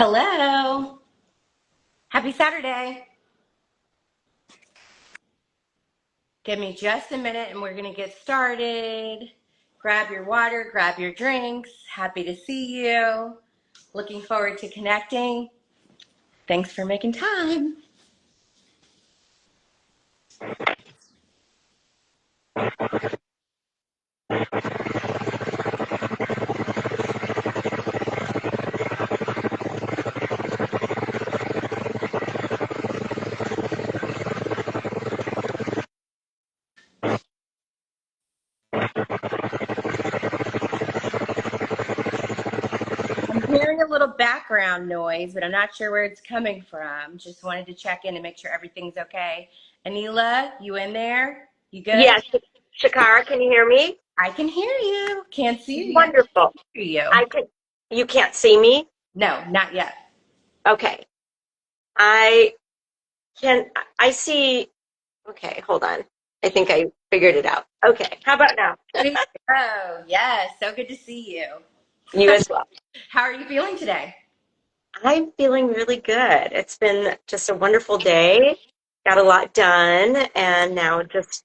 Hello. Happy Saturday. Give me just a minute and we're going to get started. Grab your water, grab your drinks. Happy to see you. Looking forward to connecting. Thanks for making time. I'm hearing a little background noise, but I'm not sure where it's coming from. Just wanted to check in and make sure everything's okay. Aneela, you in there? You good? Yes, Shakara, can you hear me? I can hear you. Can't see you yet. Wonderful. Hear you. I can. You can't see me? No, not yet. Okay. I can. I see. Okay, hold on. I think I figured it out. Okay. How about now? Oh, yes. So good to see you. You as well. How are you feeling today? I'm feeling really good. It's been just a wonderful day. Got a lot done, and now just,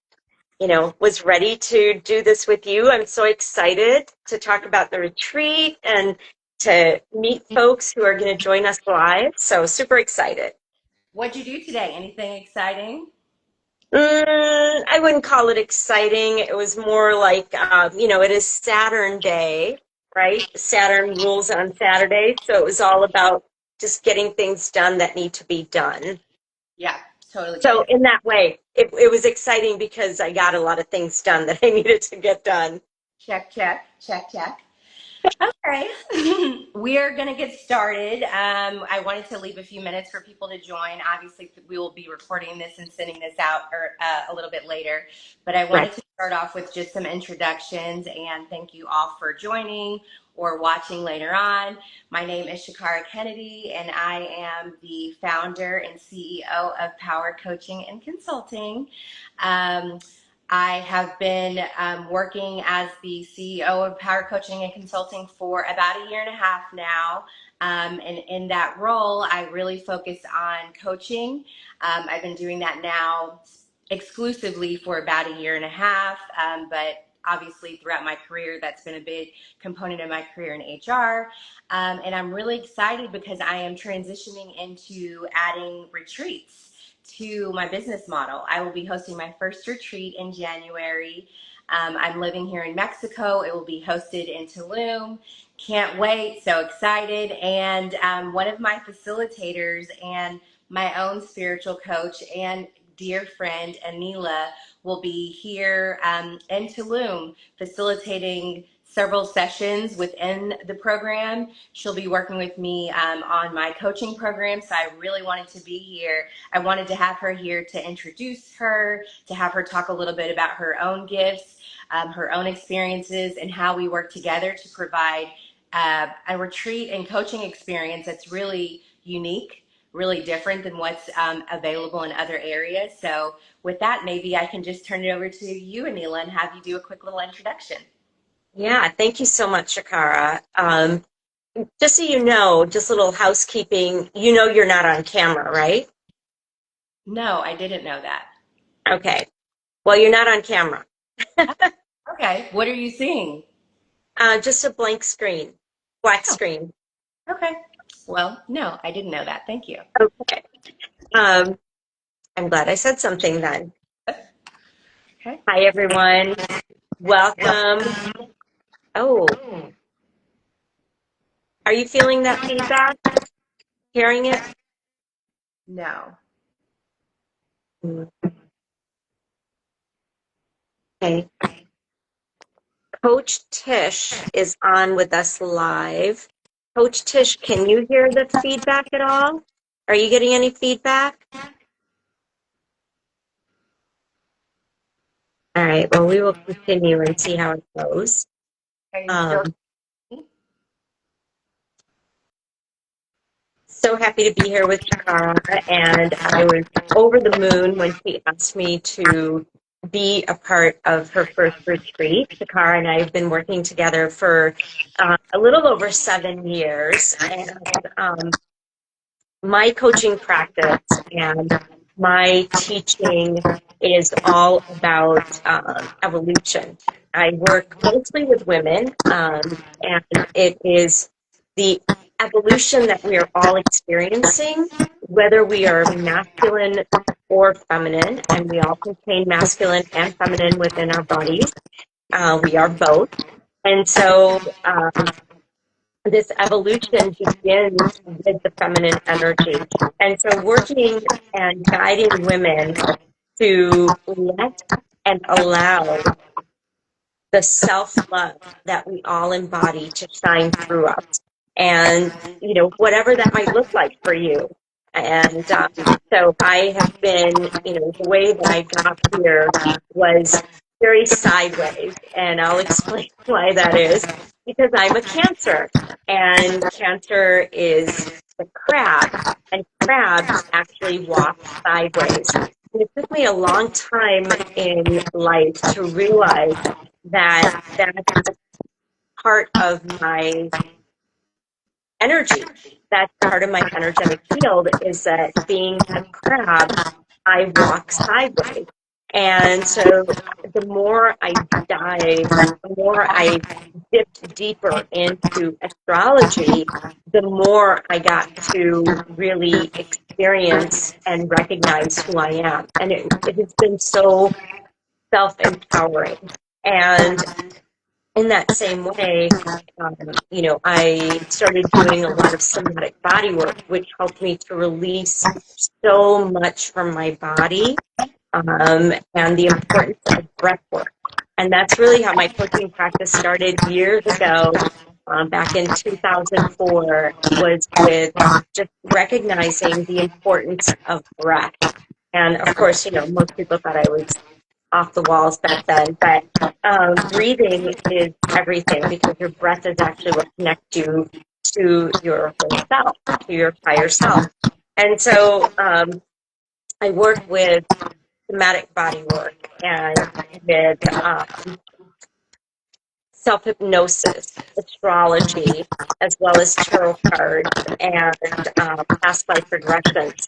was ready to do this with you. I'm so excited to talk about the retreat and to meet folks who are going to join us live. So super excited. What'd you do today? Anything exciting? I wouldn't call it exciting. It was more like, it is Saturn Day, right? Saturn rules on Saturday. So it was all about just getting things done that need to be done. Yeah, totally get So it. in that way, it was exciting because I got a lot of things done that I needed to get done. Check, check, check, check. Okay, we are going to get started. I wanted to leave a few minutes for people to join. Obviously, we will be recording this and sending this out a little bit later, but I Right. wanted to start off with just some introductions and thank you all for joining or watching later on. My name is Shakara Kennedy, and I am the founder and CEO of Power Coaching and Consulting. Um, I have been working as the CEO of Power Coaching and Consulting for about a year and a half now. And in that role, I really focus on coaching. I've been doing that now exclusively for about a year and a half. But obviously, throughout my career, that's been a big component of my career in HR. And I'm really excited because I am transitioning into adding retreats to my business model. I will be hosting my first retreat in January. I'm living here in Mexico. It will be hosted in Tulum. Can't wait. So excited. And one of my facilitators and my own spiritual coach and dear friend, Aneela, will be here in Tulum facilitating several sessions within the program. She'll be working with me on my coaching program. So I really wanted to be here. I wanted to have her here to introduce her, to have her talk a little bit about her own gifts, her own experiences, and how we work together to provide a retreat and coaching experience that's really unique, really different than what's available in other areas. So with that, maybe I can just turn it over to you, Aneela, and have you do a quick little introduction. Yeah, thank you so much, Shakara. Just so you know, just a little housekeeping, you're not on camera, right? No, I didn't know that. Okay. Well, you're not on camera. Okay, what are you seeing? Just a blank screen, black Oh, screen. okay. Well, no, I didn't know that. Thank you. Okay. Um, I'm glad I said something then. Okay. Hi, everyone. Welcome. Oh, are you feeling that feedback? Hearing it? No. Okay. Coach Tish is on with us live. Coach Tish, can you hear the feedback at all? Are you getting any feedback? All right. Well, we will continue and see how it goes. Are you still? Um, So happy to be here with Shakara, and I was over the moon when she asked me to be a part of her first retreat. Shakara and I have been working together for a little over 7 years, and my coaching practice and my teaching is all about evolution. I work mostly with women, and it is the evolution that we are all experiencing, whether we are masculine or feminine, and we all contain masculine and feminine within our bodies. We are both. And so this evolution begins with the feminine energy. And so working and guiding women to let and allow the self-love that we all embody to shine through us. And, whatever that might look like for you. And so I have been, the way that I got here was very sideways. And I'll explain why that is, because I'm a Cancer. And Cancer is the crab. And crabs actually walk sideways. And it took me a long time in life to realize that that's part of my energy. That's part of my energetic field, is that being a crab, I walk sideways. And so the more I dived, the more I dipped deeper into astrology, the more I got to really experience and recognize who I am. And it has been so self-empowering. And in that same way, I started doing a lot of somatic body work, which helped me to release so much from my body, and the importance of breath work. And that's really how my coaching practice started years ago, back in 2004, was with just recognizing the importance of breath. And of course, most people thought I was off the walls back then, but breathing is everything, because your breath is actually what connects you to your whole self, to your higher self. And so I work with somatic body work and with self-hypnosis, astrology, as well as tarot cards and past life regressions,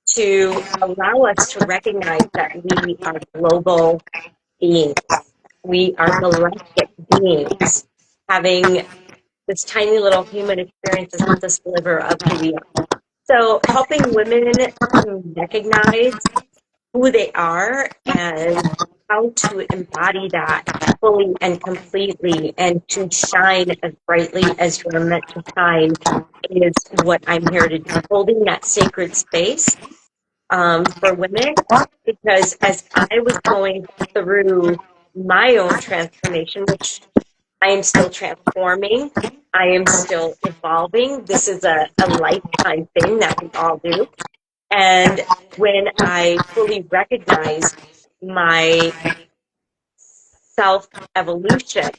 to allow us to recognize that we are global beings. We are galactic beings. Having this tiny little human experience is not the sliver of who we are. So helping women to recognize who they are and how to embody that fully and completely, and to shine as brightly as you're meant to shine, is what I'm here to do. Holding that sacred space for women, because as I was going through my own transformation, which I am still transforming, I am still evolving. This is a lifetime thing that we all do. And when I fully recognized my self evolution,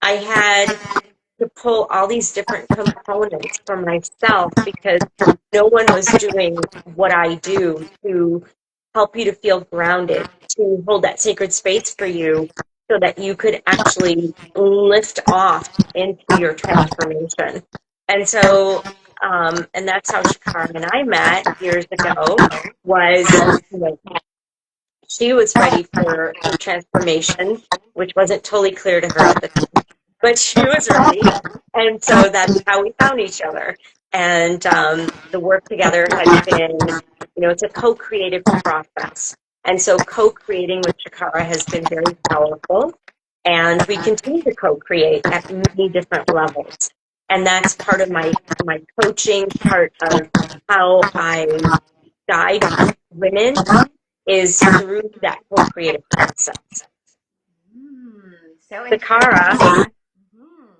I had to pull all these different components for myself, because no one was doing what I do to help you to feel grounded, to hold that sacred space for you so that you could actually lift off into your transformation. And so, and that's how Shakara and I met years ago, was, she was ready for her transformation, which wasn't totally clear to her at the time, but she was ready. And so that's how we found each other. And the work together has been, it's a co-creative process. And so co-creating with Shakara has been very powerful. And we continue to co-create at many different levels. And that's part of my coaching, part of how I guide women, is through that co-creative process. So Shakara, interesting. Mhm.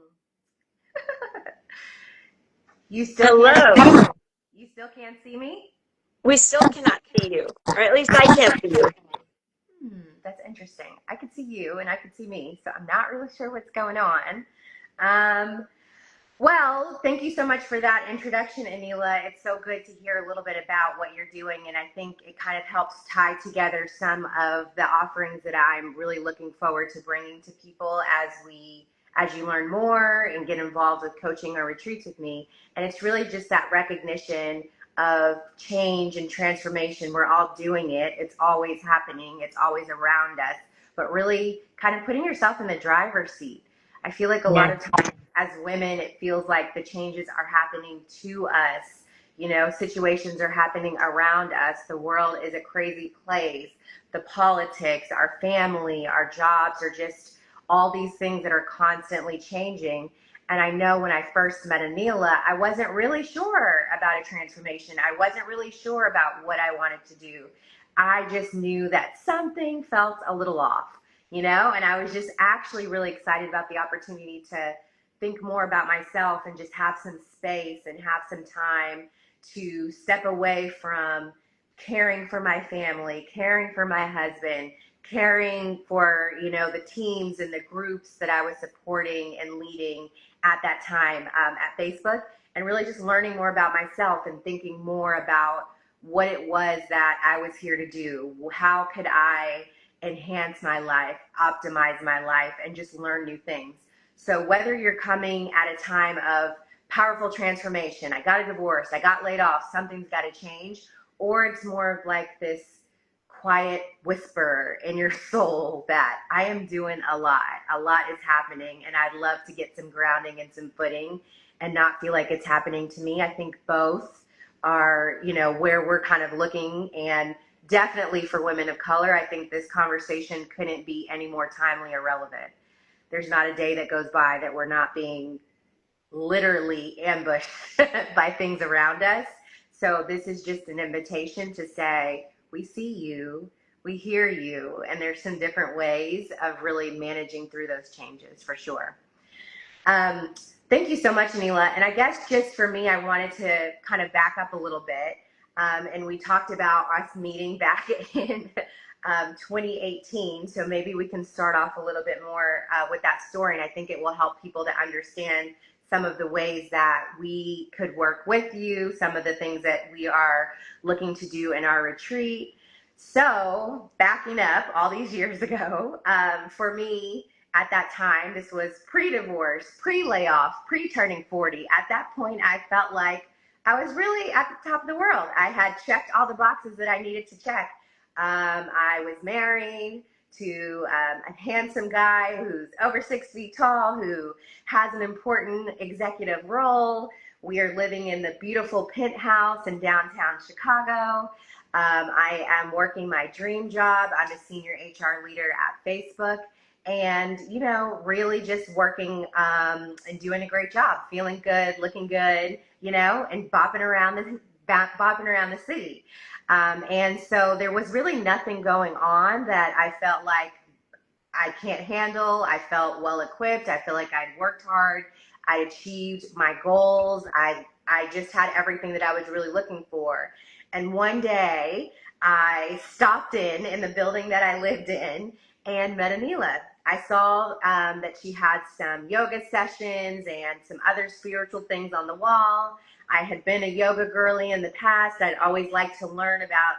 You still hello. can't. You still can't see me. We still cannot see you, or at least I can't see you. That's interesting. I could see you and I could see me, so I'm not really sure what's going on. Um, well, thank you so much for that introduction, Aneela. It's so good to hear a little bit about what you're doing, and I think it kind of helps tie together some of the offerings that I'm really looking forward to bringing to people as we as you learn more and get involved with coaching or retreats with me. And it's really just that recognition of change and transformation. We're all doing it. It's always happening. It's always around us, but really kind of putting yourself in the driver's seat. I feel like a lot Yeah. of times as women, it feels like the changes are happening to us. Situations are happening around us. The world is a crazy place. The politics, our family, our jobs are just all these things that are constantly changing. And I know when I first met Aneela, I wasn't really sure about a transformation. I wasn't really sure about what I wanted to do. I just knew that something felt a little off, and I was just actually really excited about the opportunity to think more about myself and just have some space and have some time to step away from caring for my family, caring for my husband, caring for the teams and the groups that I was supporting and leading at that time at Facebook, and really just learning more about myself and thinking more about what it was that I was here to do. How could I enhance my life, optimize my life, and just learn new things? So whether you're coming at a time of powerful transformation, I got a divorce, I got laid off, something's got to change, or it's more of like this quiet whisper in your soul that I am doing a lot is happening, and I'd love to get some grounding and some footing and not feel like it's happening to me. I think both are, where we're kind of looking, and definitely for women of color, I think this conversation couldn't be any more timely or relevant. There's not a day that goes by that we're not being literally ambushed by things around us. So this is just an invitation to say, we see you, we hear you, and there's some different ways of really managing through those changes for sure. Um, Thank you so much, Aneela. And I guess just for me, I wanted to kind of back up a little bit. And we talked about us meeting back in 2018. So maybe we can start off a little bit more with that story. And I think it will help people to understand some of the ways that we could work with you, some of the things that we are looking to do in our retreat. So backing up all these years ago, for me, at that time, this was pre-divorce, pre-layoff, pre-turning 40. At that point, I felt like I was really at the top of the world. I had checked all the boxes that I needed to check. I was married to a handsome guy who's over 6 feet tall, who has an important executive role. We are living in the beautiful penthouse in downtown Chicago. I am working my dream job. I'm a senior HR leader at Facebook, and really just working and doing a great job, feeling good, looking good, and bopping around the city. And so there was really nothing going on that I felt like I can't handle. I felt well equipped. I feel like I'd worked hard. I achieved my goals. I just had everything that I was really looking for. And one day I stopped in the building that I lived in and met Aneela. I saw that she had some yoga sessions and some other spiritual things on the wall. I had been a yoga girly in the past. I'd always liked to learn about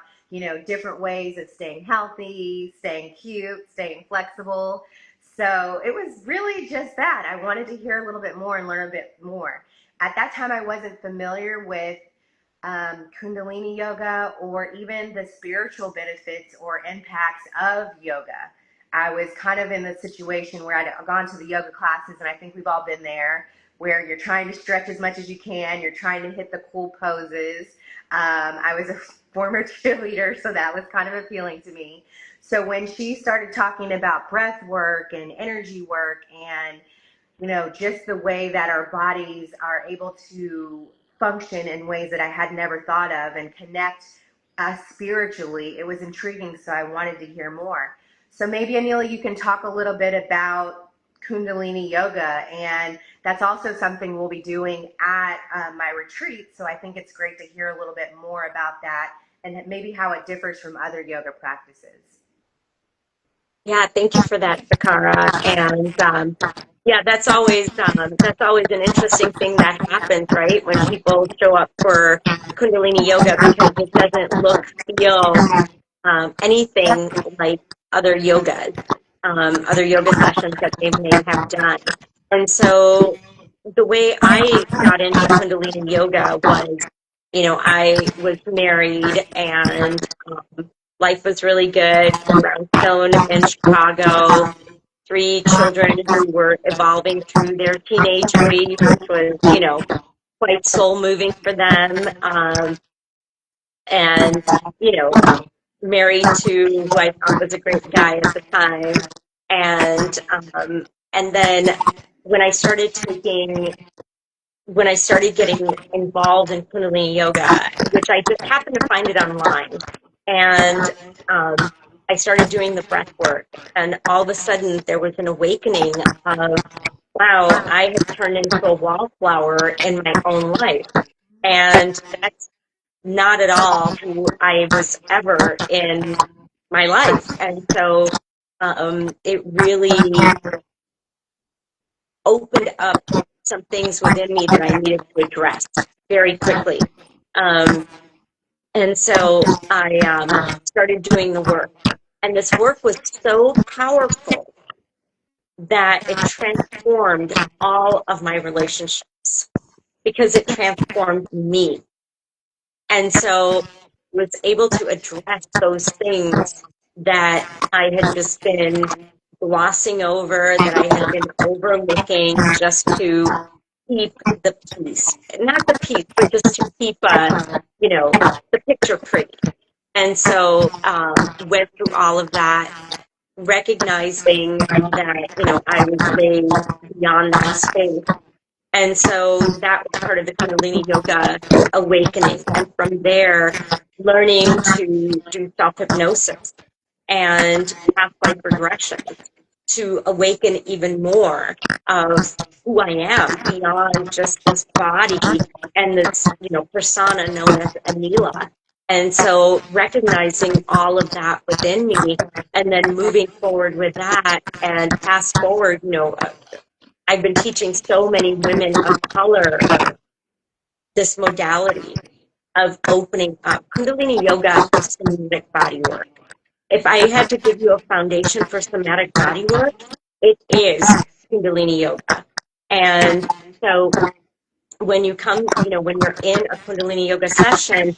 different ways of staying healthy, staying cute, staying flexible. So it was really just that. I wanted to hear a little bit more and learn a bit more. At that time, I wasn't familiar with Kundalini yoga or even the spiritual benefits or impacts of yoga. I was kind of in the situation where I'd gone to the yoga classes, and I think we've all been there, where you're trying to stretch as much as you can, you're trying to hit the cool poses. I was a former cheerleader, so that was kind of appealing to me. So when she started talking about breath work and energy work and just the way that our bodies are able to function in ways that I had never thought of and connect us spiritually, it was intriguing. So I wanted to hear more. So maybe, Aneela, you can talk a little bit about Kundalini yoga, and that's also something we'll be doing at my retreat. So I think it's great to hear a little bit more about that and maybe how it differs from other yoga practices. Yeah, thank you for that, Sakara. And yeah, that's always an interesting thing that happens, right? When people show up for Kundalini yoga, because it doesn't look, feel anything like other yogas, other yoga sessions that they may have done. And so the way I got into Kundalini yoga was, I was married and life was really good, brownstone in Chicago, three children who were evolving through their teenagery, which was, quite soul moving for them. And, you know, married to who I thought was a great guy at the time. And, and then when I started taking when I started getting involved in Kundalini yoga, which I just happened to find it online, and um, I started doing the breath work, and all of a sudden there was an awakening of, wow, I had turned into a wallflower in my own life, and that's not at all who I was ever in my life, and so it really opened up some things within me that I needed to address very quickly. Um, and so I started doing the work. And this work was so powerful that it transformed all of my relationships because it transformed me. And so I was able to address those things that I had just been glossing over, that I had been overlooking just to keep the peace. Not the peace, but just to keep, the picture pretty. And so went through all of that, recognizing that, I was way beyond that space. And so that was part of the Kundalini Yoga awakening. And from there, learning to do self hypnosis and past life regressions to awaken even more of who I am beyond just this body and this, persona known as Aneela. And so recognizing all of that within me and then moving forward with that and fast forward, I've been teaching so many women of color this modality of opening up. Kundalini yoga is somatic body work. If I had to give you a foundation for somatic body work, it is Kundalini yoga. And so when you come, when you're in a Kundalini yoga session,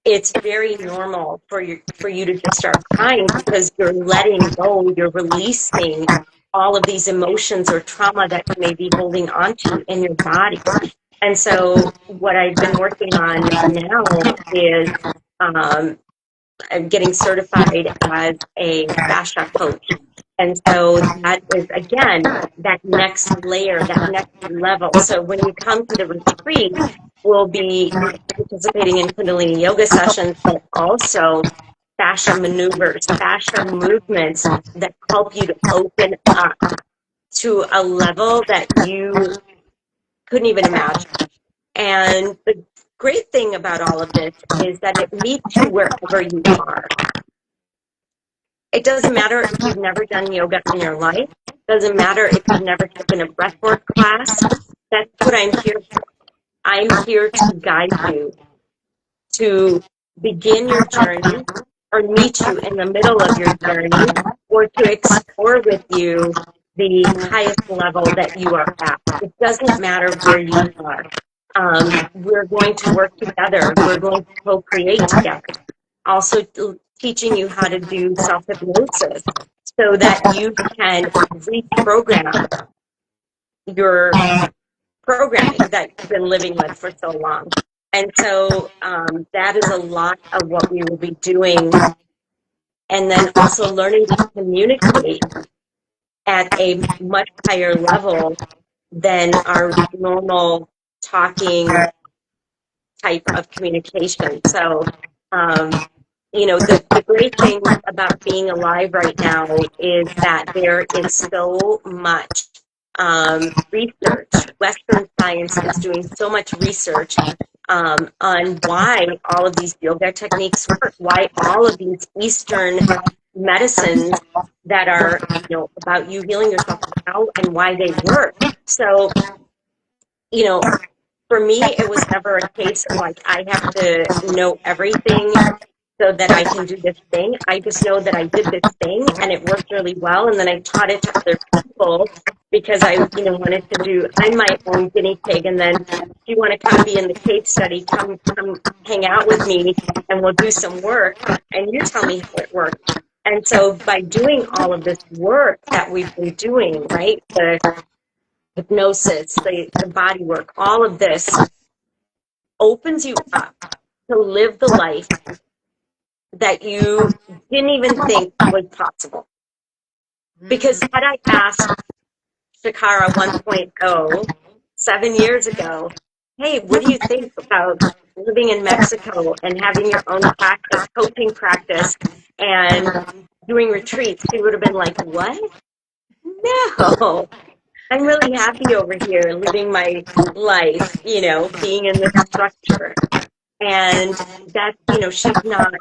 it's very normal for you to just start crying because you're letting go, you're releasing all of these emotions or trauma that you may be holding onto in your body. And so what I've been working on now is I'm getting certified as a fascia coach. And so that is, again, that next layer, that next level. So when you come to the retreat, we'll be participating in Kundalini yoga sessions, but also fascia maneuvers, fascia movements that help you to open up to a level that you couldn't even imagine. And the great thing about all of this is that it meets you wherever you are. It doesn't matter if you've never done yoga in your life. It doesn't matter if you've never taken a breathwork class. That's what I'm here for. I'm here to guide you to begin your journey or meet you in the middle of your journey or to explore with you the highest level that you are at. It doesn't matter where you are. We're going to work together. We're going to co-create together. Also teaching you how to do self-hypnosis so that you can reprogram your programming that you've been living with for so long. And so that is a lot of what we will be doing. And then also learning to communicate at a much higher level than our normal talking type of communication. So, the great thing about being alive right now is that there is so much research. Western science is doing so much research on why all of these yoga techniques work, why all of these Eastern medicines that are, about you healing yourself now and why they work. So, for me, it was never a case of like, I have to know everything so that I can do this thing. I just know that I did this thing and it worked really well. And then I taught it to other people because wanted to do, I'm my own guinea pig. And then if you want to come be in the case study, come hang out with me and we'll do some work and you tell me how it worked. And so by doing all of this work that we've been doing, right? The hypnosis, the body work, all of this opens you up to live the life that you didn't even think was possible. Because had I asked Shakara 1.0 7 years ago, hey, what do you think about living in Mexico and having your own practice, coaching practice, and doing retreats? She would have been like, what? No, I'm really happy over here living my life, being in this structure. And that, she's not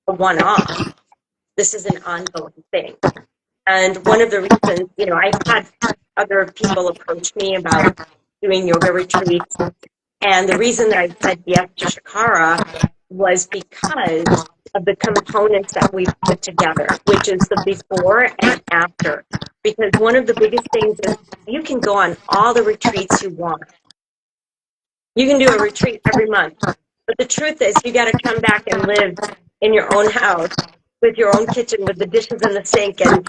a one off. This is an ongoing thing. And one of the reasons, I've had other people approach me about doing yoga retreats. And the reason that I said yes to Shakara was because of the components that we've put together, which is the before and after. Because one of the biggest things is you can go on all the retreats you want. You can do a retreat every month. But the truth is, you got to come back and live in your own house with your own kitchen, with the dishes in the sink, and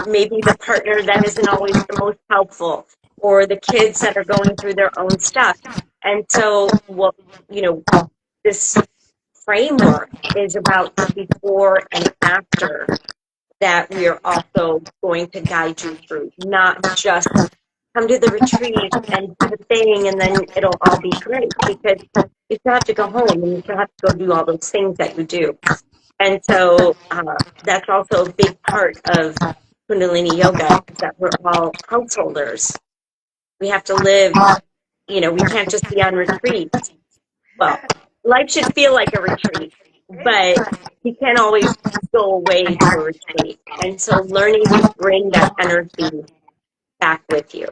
maybe the partner that isn't always the most helpful, or the kids that are going through their own stuff. And so, this framework is about the before and after that we are also going to guide you through, not just come to the retreat and do the thing and then it'll all be great, because you still have to go home and you still have to go do all those things that you do. And so that's also a big part of Kundalini Yoga, is that we're all householders. We have to live, we can't just be on retreat. Well, life should feel like a retreat, but you can't always go away to a retreat. And so learning to bring that energy back with you.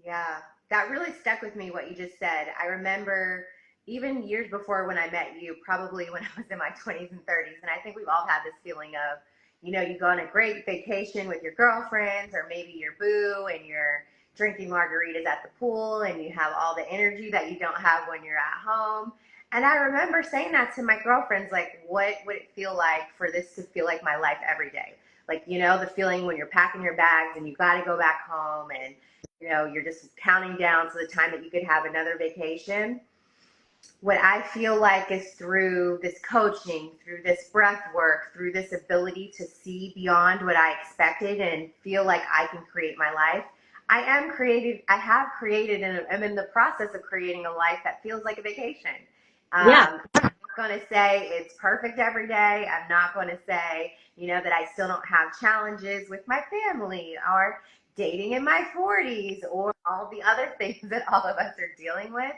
Yeah, that really stuck with me what you just said. I remember even years before when I met you, probably when I was in my 20s and 30s, and I think we've all had this feeling of, you go on a great vacation with your girlfriends or maybe your boo and you're drinking margaritas at the pool and you have all the energy that you don't have when you're at home. And I remember saying that to my girlfriends, like, what would it feel like for this to feel like my life every day? Like, the feeling when you're packing your bags and you got to go back home and you're just counting down to the time that you could have another vacation. What I feel like is through this coaching, through this breath work, through this ability to see beyond what I expected and feel like I can create my life. I have created, and I'm in the process of creating a life that feels like a vacation. Yeah, I'm not going to say it's perfect every day. I'm not going to say, that I still don't have challenges with my family or dating in my 40s or all the other things that all of us are dealing with.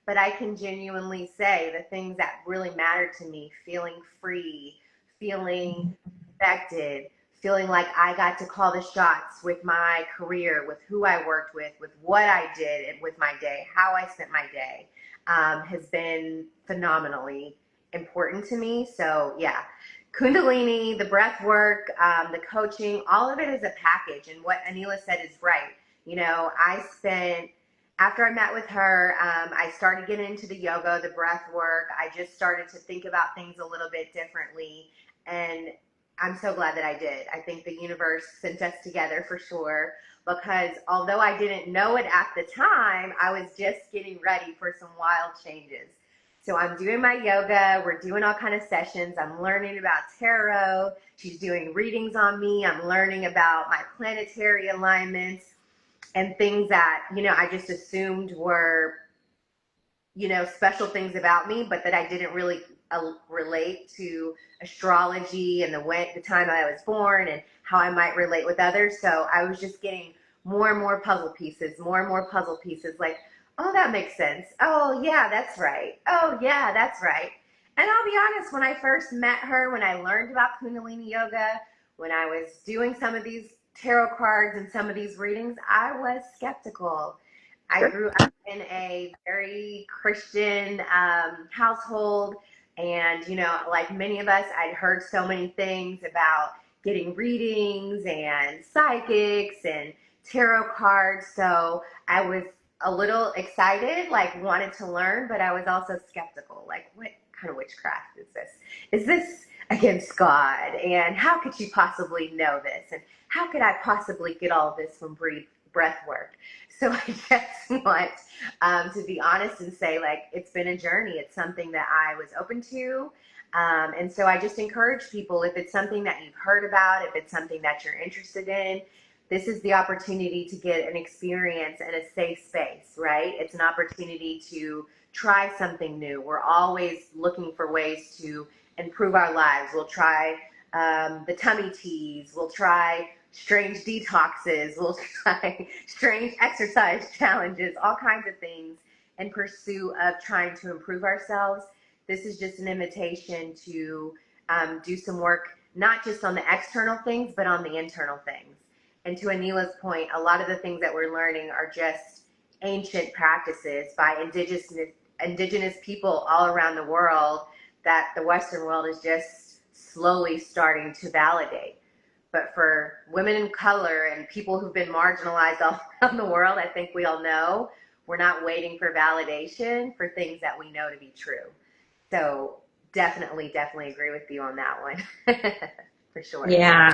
But I can genuinely say the things that really matter to me, feeling free, feeling respected, feeling like I got to call the shots with my career, with who I worked with what I did, and with my day, how I spent my day, has been phenomenally important to me. So, yeah, Kundalini, the breath work, the coaching, all of it is a package. And what Aneela said is right. After I met with her, I started getting into the yoga, the breath work. I just started to think about things a little bit differently. And I'm so glad that I did. I think the universe sent us together for sure, because although I didn't know it at the time, I was just getting ready for some wild changes. So I'm doing my yoga. We're doing all kind of sessions. I'm learning about tarot. She's doing readings on me. I'm learning about my planetary alignments and things that, I just assumed were, special things about me, but that I didn't really relate to astrology and the time I was born and how I might relate with others. So I was just getting more and more puzzle pieces, more and more puzzle pieces. Like, oh, that makes sense. Oh, yeah, that's right. Oh, yeah, that's right. And I'll be honest, when I first met her, when I learned about Kundalini Yoga, when I was doing some of these tarot cards and some of these readings, I was skeptical. I sure. grew up in a very Christian household. And, like many of us, I'd heard so many things about getting readings and psychics and tarot cards. So I was a little excited, like wanted to learn, but I was also skeptical. Like, what kind of witchcraft is this? Is this against God? And how could she possibly know this? And how could I possibly get all this from breath work? So I just want to be honest and say, like, it's been a journey. It's something that I was open to. And so I just encourage people, if it's something that you've heard about, if it's something that you're interested in, this is the opportunity to get an experience in a safe space, right? It's an opportunity to try something new. We're always looking for ways to improve our lives. We'll try the tummy teas. We'll try strange detoxes. We'll try strange exercise challenges, all kinds of things in pursuit of trying to improve ourselves. This is just an invitation to do some work, not just on the external things, but on the internal things. And to Aneela's point, a lot of the things that we're learning are just ancient practices by indigenous people all around the world that the Western world is just slowly starting to validate. But for women of color and people who've been marginalized all around the world, I think we all know we're not waiting for validation for things that we know to be true. So definitely agree with you on that one. For sure. Yeah,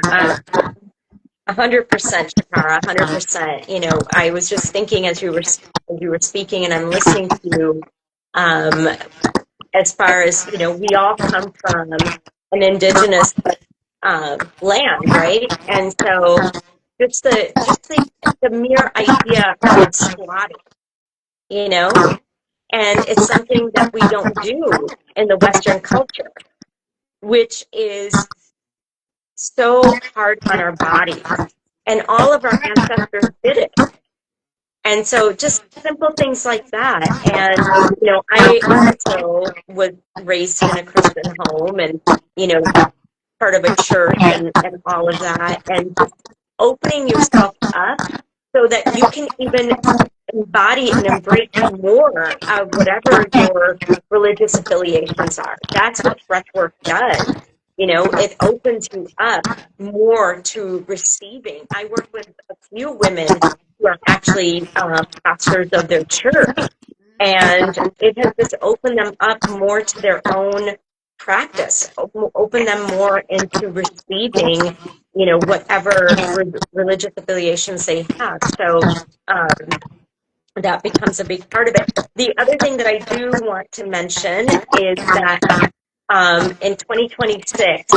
100%, Shakara, 100%. I was just thinking as you were speaking, and I'm listening to you, as far as, we all come from an indigenous land, right? And so just the mere idea of squatting, you know, and it's something that we don't do in the Western culture, which is so hard on our bodies. And all of our ancestors did it. And so just simple things like that. And, I also was raised in a Christian home and, part of a church and all of that. And just opening yourself up so that you can even embody and embrace more of whatever your religious affiliations are. That's what breathwork does. It opens you up more to receiving. I work with a few women who are actually pastors of their church, and it has just opened them up more to their own practice, open them more into receiving, whatever religious affiliations they have. So that becomes a big part of it. The other thing that I do want to mention is that in 2026,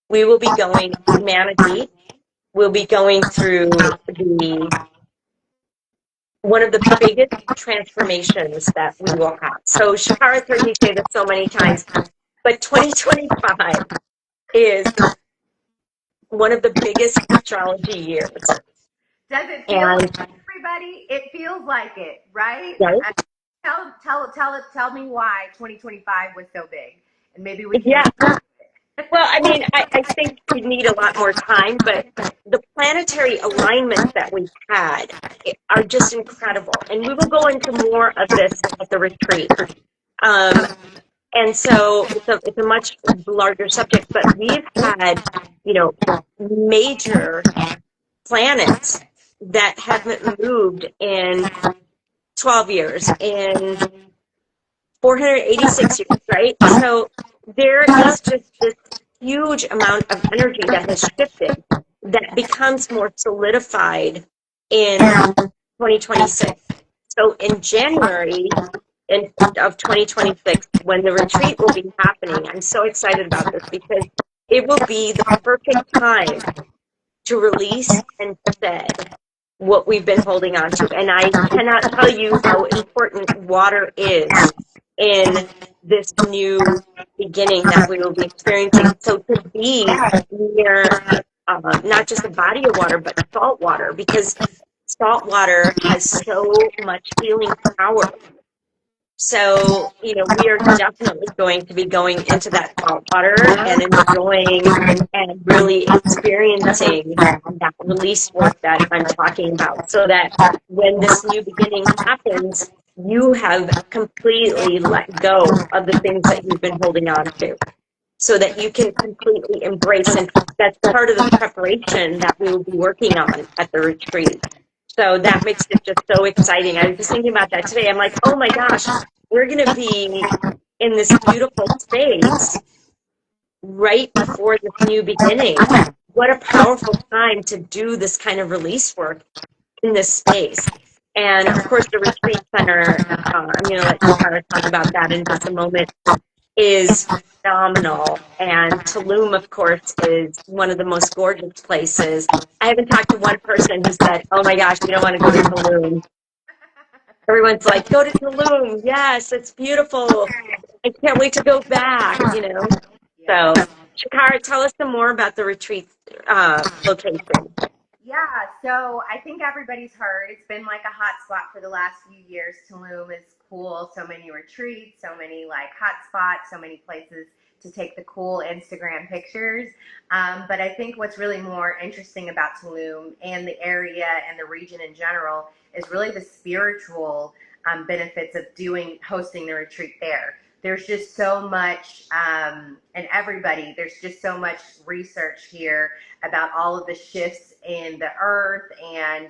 we will be going, humanity will be going through one of the biggest transformations that we will have. So Shakara's heard me say this so many times, but 2025 is one of the biggest astrology years. Does it feel like it, everybody? It feels like it, right? Right? Tell me why 2025 was so big, and maybe we can. Yeah. Well, I mean, I think we need a lot more time, but the planetary alignments that we've had are just incredible. And we will go into more of this at the retreat. And so it's a much larger subject, but we've had, major planets that haven't moved in 12 years, in 486 years, right? So there is just this huge amount of energy that has shifted that becomes more solidified in 2026. So in January of 2026, when the retreat will be happening, I'm so excited about this because it will be the perfect time to release and shed what we've been holding on to. And I cannot tell you how important water is in this new beginning that we will be experiencing. So to be near not just a body of water, but salt water, because salt water has so much healing power. So, we are definitely going to be going into that salt water and enjoying and really experiencing that release work that I'm talking about, so that when this new beginning happens, you have completely let go of the things that you've been holding on to so that you can completely embrace. And that's part of the preparation that we will be working on at the retreat. So that makes it just so exciting. I was just thinking about that today. I'm like, oh my gosh, we're going to be in this beautiful space right before this new beginning. What a powerful time to do this kind of release work in this space. And of course, the retreat center, I'm going to let Shakara talk about that in just a moment, is phenomenal. And Tulum, of course, is one of the most gorgeous places. I haven't talked to one person who said, oh my gosh, we don't want to go to Tulum. Everyone's like, go to Tulum. Yes, it's beautiful. I can't wait to go back, you know? Yeah. So, Shakara, tell us some more about the retreat location. Yeah, so I think everybody's heard it's been like a hot spot for the last few years. Tulum is cool. So many retreats, so many like hot spots, so many places to take the cool Instagram pictures. But I think what's really more interesting about Tulum and the area and the region in general is really the spiritual benefits of hosting the retreat there. There's just so much, and everybody, there's just so much research here about all of the shifts in the earth and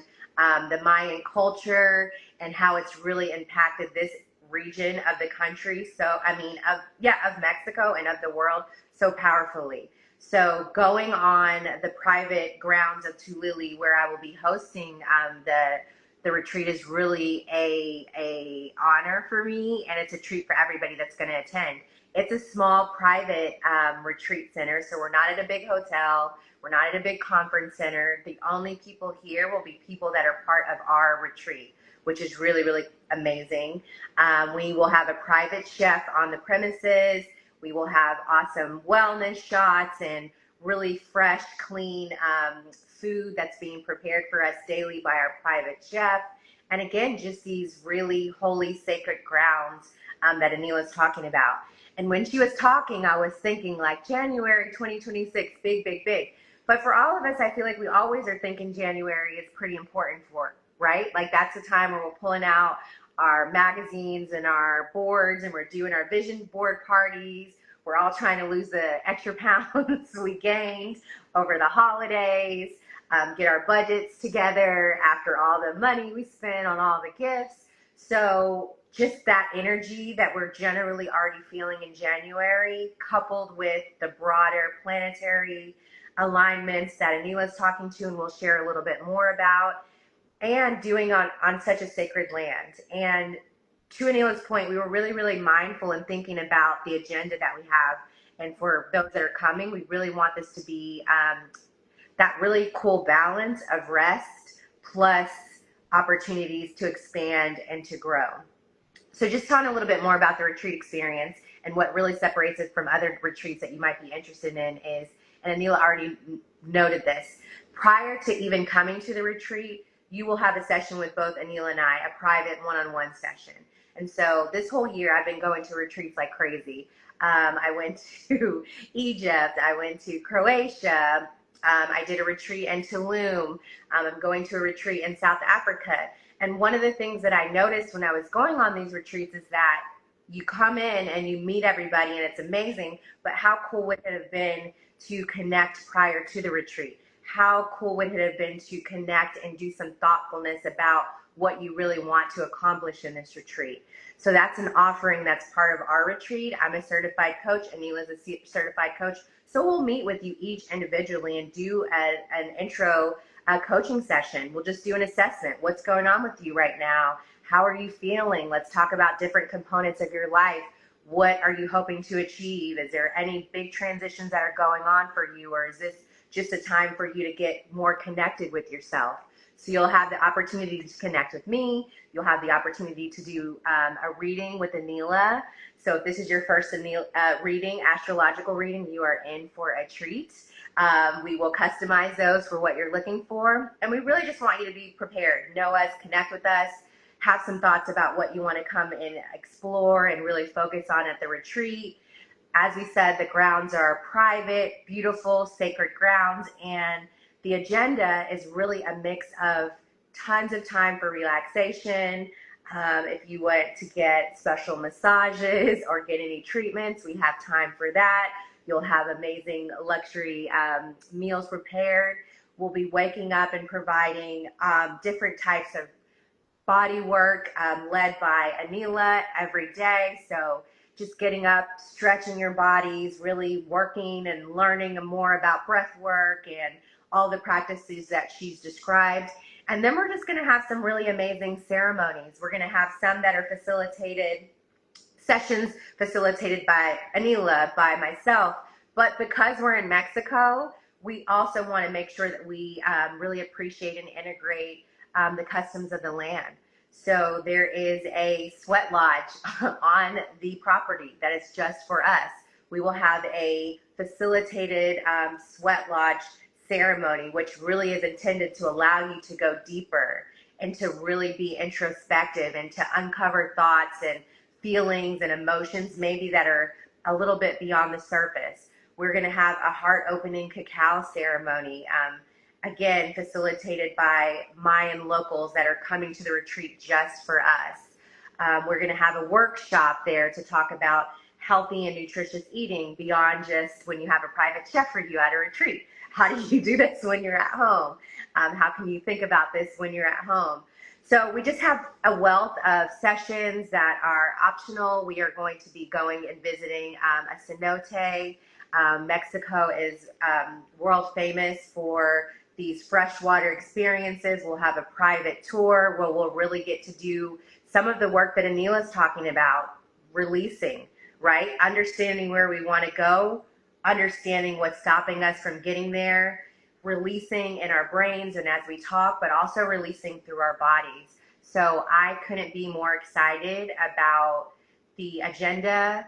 the Mayan culture and how it's really impacted this region of the country. So, I mean, of Mexico and of the world so powerfully. So, going on the private grounds of Tulili, where I will be hosting the retreat, is really a honor for me, and it's a treat for everybody that's going to attend. It's a small private retreat center, so we're not at a big hotel. We're not at a big conference center. The only people here will be people that are part of our retreat, which is really, really amazing. We will have a private chef on the premises. We will have awesome wellness shots and really fresh, clean food that's being prepared for us daily by our private chef. And again, just these really holy, sacred grounds that Aneela's talking about. And when she was talking, I was thinking like January 2026, big, big, big. But for all of us, I feel like we always are thinking January is pretty important for, right? Like that's the time where we're pulling out our magazines and our boards and we're doing our vision board parties. We're all trying to lose the extra pounds we gained over the holidays, get our budgets together after all the money we spent on all the gifts. So just that energy that we're generally already feeling in January, coupled with the broader planetary alignments that Aneela's talking to and we'll share a little bit more about, and doing on such a sacred land. And to Aneela's point, we were really, really mindful in thinking about the agenda that we have. And for those that are coming, we really want this to be that really cool balance of rest plus opportunities to expand and to grow. So just talking a little bit more about the retreat experience and what really separates it from other retreats that you might be interested in is, and Aneela already noted this, prior to even coming to the retreat, you will have a session with both Aneela and I, a private one-on-one session. And so this whole year I've been going to retreats like crazy. I went to Egypt, I went to Croatia, I did a retreat in Tulum, I'm going to a retreat in South Africa. And one of the things that I noticed when I was going on these retreats is that you come in and you meet everybody and it's amazing, but how cool would it have been to connect prior to the retreat? How cool would it have been to connect and do some thoughtfulness about what you really want to accomplish in this retreat? So that's an offering that's part of our retreat. I'm a certified coach. Aneela's a certified coach. So we'll meet with you each individually and do an intro coaching session. We'll just do an assessment. What's going on with you right now? How are you feeling? Let's talk about different components of your life. What are you hoping to achieve? Is there any big transitions that are going on for you, or is this just a time for you to get more connected with yourself? So you'll have the opportunity to connect with me. You'll have the opportunity to do a reading with Aneela. So if this is your first reading, astrological reading, you are in for a treat. We will customize those for what you're looking for. And we really just want you to be prepared. Know us, connect with us, have some thoughts about what you want to come and explore and really focus on at the retreat. As we said, the grounds are private, beautiful, sacred grounds, and the agenda is really a mix of tons of time for relaxation, If you want to get special massages or get any treatments, we have time for that. You'll have amazing luxury meals prepared. We'll be waking up and providing different types of body work led by Aneela every day. So just getting up, stretching your bodies, really working and learning more about breath work and all the practices that she's described. And then we're just going to have some really amazing ceremonies. We're going to have some that are facilitated sessions facilitated by Aneela, by myself. But because we're in Mexico, we also want to make sure that we really appreciate and integrate the customs of the land. So there is a sweat lodge on the property that is just for us. We will have a facilitated sweat lodge ceremony, which really is intended to allow you to go deeper and to really be introspective and to uncover thoughts and feelings and emotions maybe that are a little bit beyond the surface. We're going to have a heart opening cacao ceremony, again, facilitated by Mayan locals that are coming to the retreat just for us. We're going to have a workshop there to talk about healthy and nutritious eating beyond just when you have a private chef for you at a retreat. How do you do this when you're at home? How can you think about this when you're at home? So we just have a wealth of sessions that are optional. We are going to be going and visiting a cenote. Mexico is world famous for these freshwater experiences. We'll have a private tour where we'll really get to do some of the work that Aneela's talking about, releasing, right? Understanding where we want to go, understanding what's stopping us from getting there, releasing in our brains and as we talk, but also releasing through our bodies. So I couldn't be more excited about the agenda.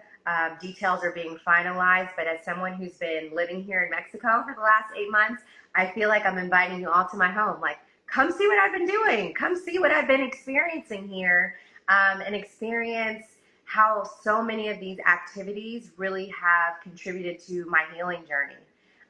Details are being finalized, but as someone who's been living here in Mexico for the last 8 months, I feel like I'm inviting you all to my home. Like, come see what I've been doing. Come see what I've been experiencing here, and experience how so many of these activities really have contributed to my healing journey.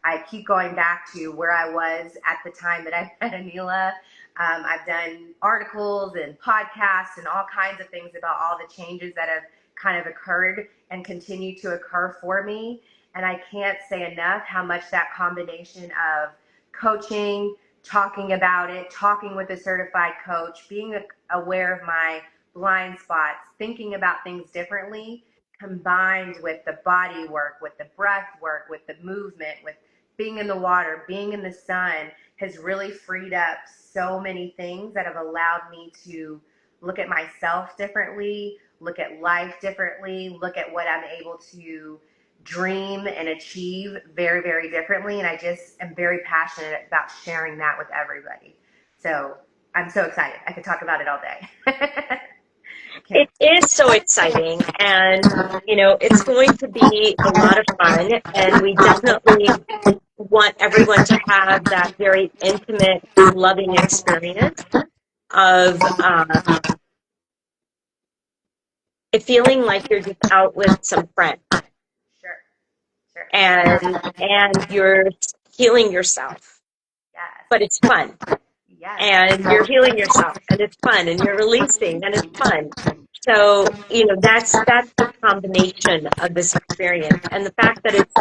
I keep going back to where I was at the time that I met Aneela. I've done articles and podcasts and all kinds of things about all the changes that have kind of occurred and continue to occur for me. And I can't say enough how much that combination of coaching, talking about it, talking with a certified coach, being aware of my blind spots, thinking about things differently, combined with the body work, with the breath work, with the movement, with being in the water, being in the sun, has really freed up so many things that have allowed me to look at myself differently, look at life differently, look at what I'm able to dream and achieve very, very differently. And I just am very passionate about sharing that with everybody. So I'm so excited. I could talk about it all day. It is so exciting, and it's going to be a lot of fun, and we definitely want everyone to have that very intimate, loving experience of it feeling like you're just out with some friends, Sure, sure. and you're healing yourself, but Yes, it's fun. yes, And you're healing yourself and it's fun, and you're releasing and it's fun. So, that's the combination of this experience. And the fact that it's,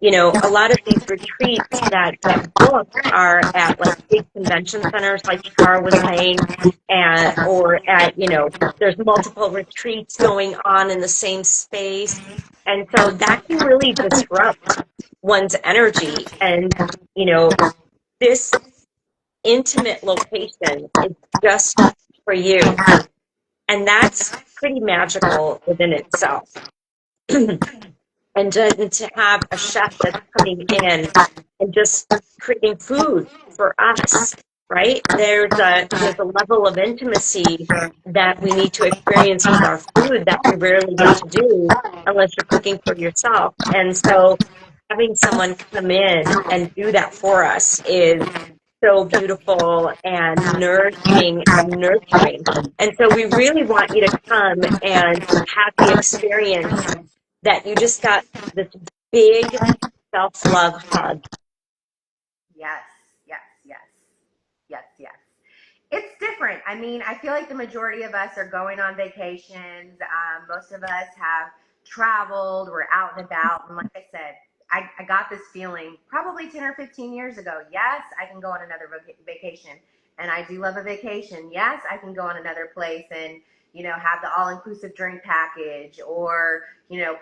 a lot of these retreats that get booked are at like big convention centers, like Shakara was saying, or at, there's multiple retreats going on in the same space. And so that can really disrupt one's energy. And, this intimate location is just for you. And that's pretty magical within itself. And to have a chef that's coming in and just creating food for us, right? There's a level of intimacy that we need to experience with our food that we rarely get to do unless you're cooking for yourself. And so having someone come in and do that for us is so beautiful and nourishing and nurturing. And so we really want you to come and have the experience that you just got this big self-love hug. yes, yes, yes, yes, yes. It's different. I mean, I feel like the majority of us are going on vacations. Most of us have traveled, we're out and about. And like I said, I got this feeling probably 10 or 15 years ago. Yes, I can go on another vacation. And I do love a vacation. Yes, I can go on another place and, have the all-inclusive drink package or,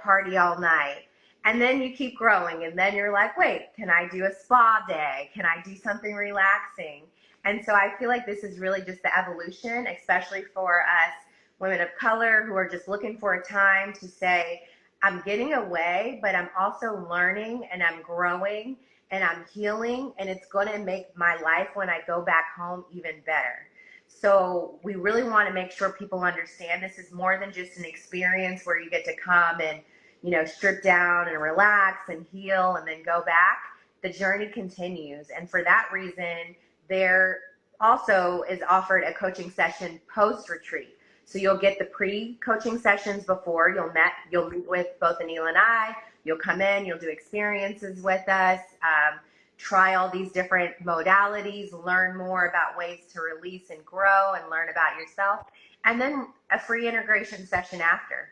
party all night. And then you keep growing. And then you're like, wait, can I do a spa day? Can I do something relaxing? And so I feel like this is really just the evolution, especially for us women of color who are just looking for a time to say, I'm getting away, but I'm also learning and I'm growing and I'm healing, and it's going to make my life when I go back home even better. So we really want to make sure people understand this is more than just an experience where you get to come and, strip down and relax and heal and then go back. The journey continues. And for that reason, there also is offered a coaching session post-retreat. So you'll get the pre-coaching sessions before. You'll meet with both Aneela and I. You'll come in, you'll do experiences with us, try all these different modalities, learn more about ways to release and grow and learn about yourself, and then a free integration session after.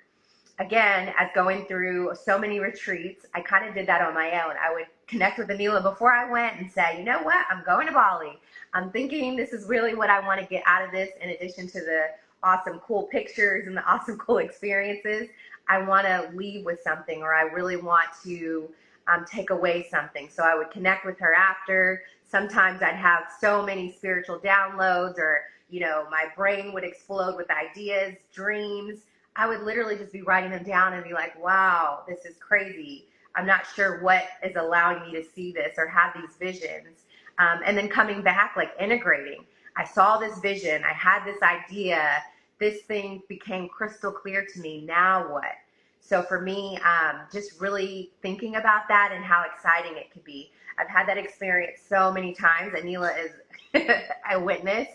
Again, as going through so many retreats, I kind of did that on my own. I would connect with Aneela before I went and say, you know what, I'm going to Bali. I'm thinking this is really what I want to get out of this, in addition to the awesome, cool pictures and the awesome, cool experiences. I want to leave with something, or I really want to take away something. So I would connect with her after. Sometimes I'd have so many spiritual downloads, or, my brain would explode with ideas, dreams. I would literally just be writing them down and be like, wow, this is crazy. I'm not sure what is allowing me to see this or have these visions. And then coming back, like integrating. I saw this vision. I had this idea. This thing became crystal clear to me. Now what? So for me, just really thinking about that and how exciting it could be. I've had that experience so many times. Aneela is a witness.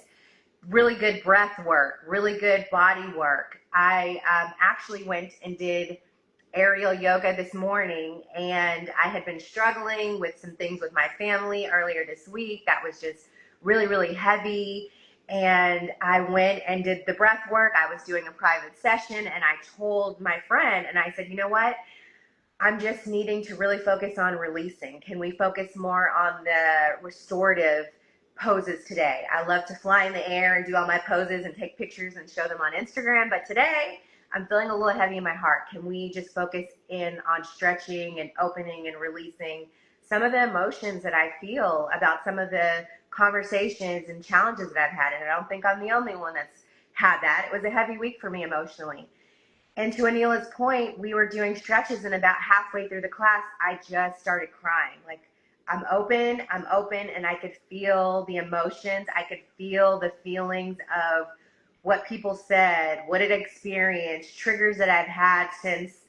Really good breath work, really good body work. I actually went and did aerial yoga this morning, and I had been struggling with some things with my family earlier this week that was just really, really heavy. And I went and did the breath work. I was doing a private session, and I told my friend, and I said, you know what? I'm just needing to really focus on releasing. Can we focus more on the restorative poses today? I love to fly in the air and do all my poses and take pictures and show them on Instagram, but today I'm feeling a little heavy in my heart. Can we just focus in on stretching and opening and releasing some of the emotions that I feel about some of the conversations and challenges that I've had? And I don't think I'm the only one that's had that. It was a heavy week for me emotionally. And to Aneela's point, we were doing stretches, and about halfway through the class, I just started crying. Like, I'm open, and I could feel the emotions. I could feel the feelings of what people said, what it experienced, triggers that I've had since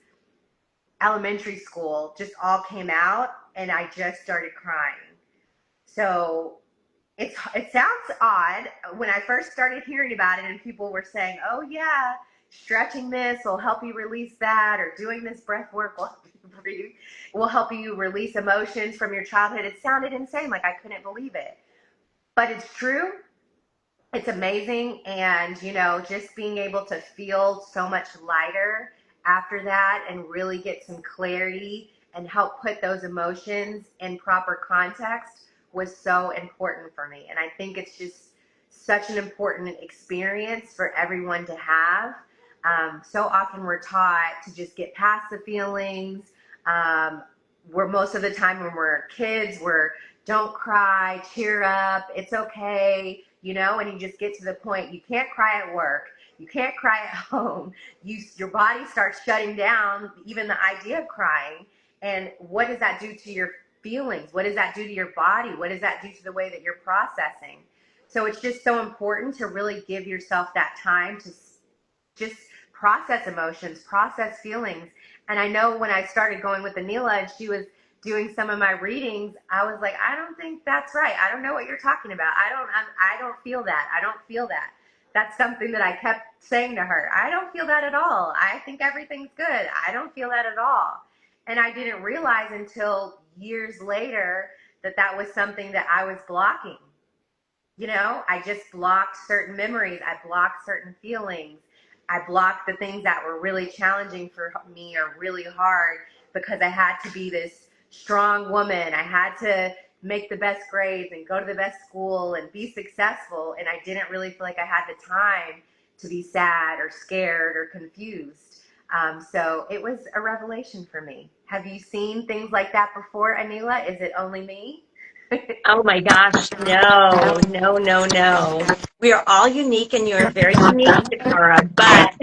elementary school just all came out, and I just started crying. So it sounds odd when I first started hearing about it, and people were saying, oh yeah, stretching this will help you release that, or doing this breath work will help you breathe, will help you release emotions from your childhood. It sounded insane, like I couldn't believe it. But it's true. It's amazing. And, just being able to feel so much lighter after that and really get some clarity and help put those emotions in proper context was so important for me. And I think it's just such an important experience for everyone to have. So often we're taught to just get past the feelings. We're most of the time when we're kids, we're don't cry, cheer up, it's okay, and you just get to the point. You can't cry at work, you can't cry at home. Your body starts shutting down even the idea of crying. And what does that do to your feelings? What does that do to your body? What does that do to the way that you're processing? So it's just so important to really give yourself that time to just process emotions, process feelings. And I know when I started going with Aneela and she was doing some of my readings, I was like, I don't think that's right. I don't know what you're talking about. I don't feel that. I don't feel that. That's something that I kept saying to her. I don't feel that at all. I think everything's good. I don't feel that at all. And I didn't realize until years later that that was something that I was blocking. I just blocked certain memories. I blocked certain feelings. I blocked the things that were really challenging for me or really hard because I had to be this strong woman. I had to make the best grades and go to the best school and be successful. And I didn't really feel like I had the time to be sad or scared or confused. So it was a revelation for me. Have you seen things like that before, Aneela? Is it only me? Oh my gosh, no, no, no, no. We are all unique and you're very unique, Shakara, but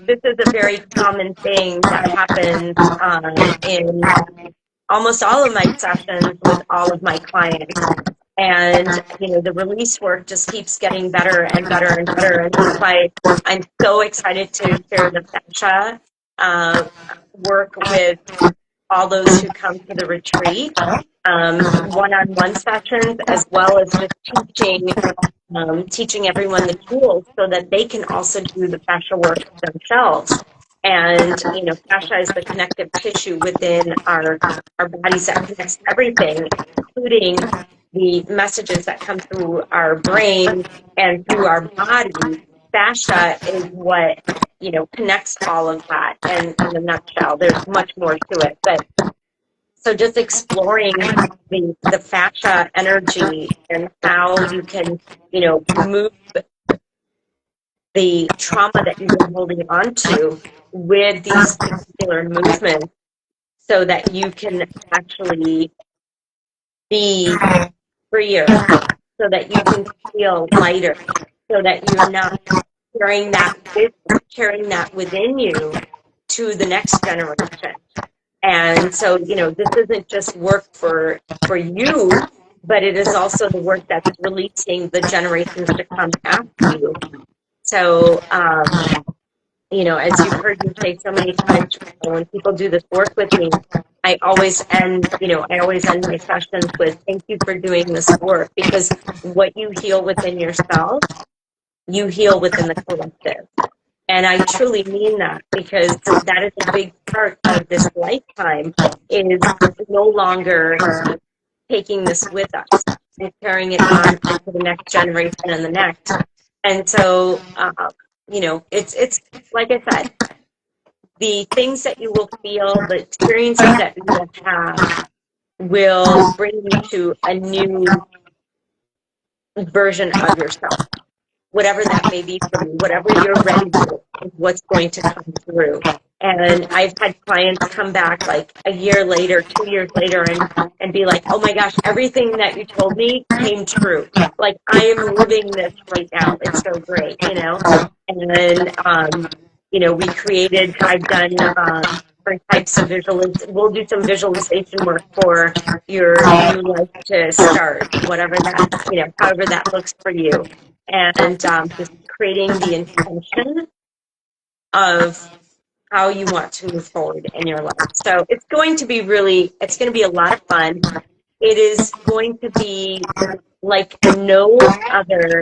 this is a very common thing that happens in almost all of my sessions with all of my clients. And, the release work just keeps getting better and better and better. And that's why I'm so excited to share the fascia work with all those who come to the retreat, one-on-one sessions, as well as just teaching everyone the tools so that they can also do the fascia work themselves. And, fascia is the connective tissue within our bodies that connects everything, including the messages that come through our brain and through our body. Fascia is what, connects all of that. And in a nutshell, there's much more to it. But so just exploring the fascia energy and how you can, move the trauma that you've been holding on to with these particular movements so that you can actually be freer, so that you can feel lighter, so that you're not carrying that within you to the next generation. And so, this isn't just work for you, but it is also the work that's releasing the generations to come after you. So, as you've heard me say so many times, when people do this work with me, I always end my sessions with thank you for doing this work, because what you heal within yourself, you heal within the collective. And I truly mean that, because that is a big part of this lifetime, is no longer taking this with us and carrying it on into the next generation and the next. And so, it's like I said, the things that you will feel, the experiences that you will have will bring you to a new version of yourself, whatever that may be for you, whatever you're ready for is what's going to come through. And I've had clients come back like a year later, 2 years later, and be like, oh my gosh, everything that you told me came true. Like, I am living this right now. It's so great, And then, I've done different types of we'll do some visualization work for your new life to start, whatever that, however that looks for you. And just creating the intention of how you want to move forward in your life. So it's going to be a lot of fun. It is going to be like no other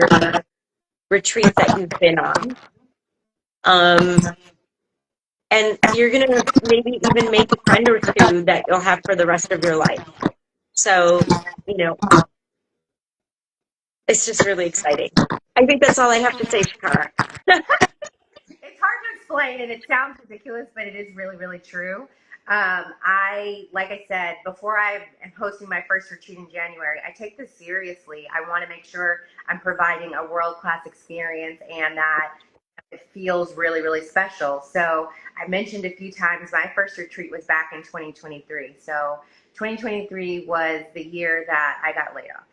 retreat that you've been on. And you're going to maybe even make a friend or two that you'll have for the rest of your life. So, it's just really exciting. I think that's all I have to say, Shakara. It's hard to explain, and it sounds ridiculous, but it is really, really true. Like I said, before I am hosting my first retreat in January, I take this seriously. I want to make sure I'm providing a world-class experience and that it feels really, really special. So I mentioned a few times my first retreat was back in 2023. So 2023 was the year that I got laid off.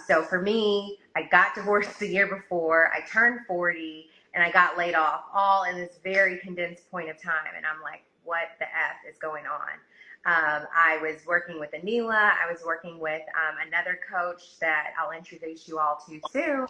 So for me, I got divorced the year before, I turned 40, and I got laid off all in this very condensed point of time. And I'm like, what the F is going on? I was working with Aneela. I was working with another coach that I'll introduce you all to soon.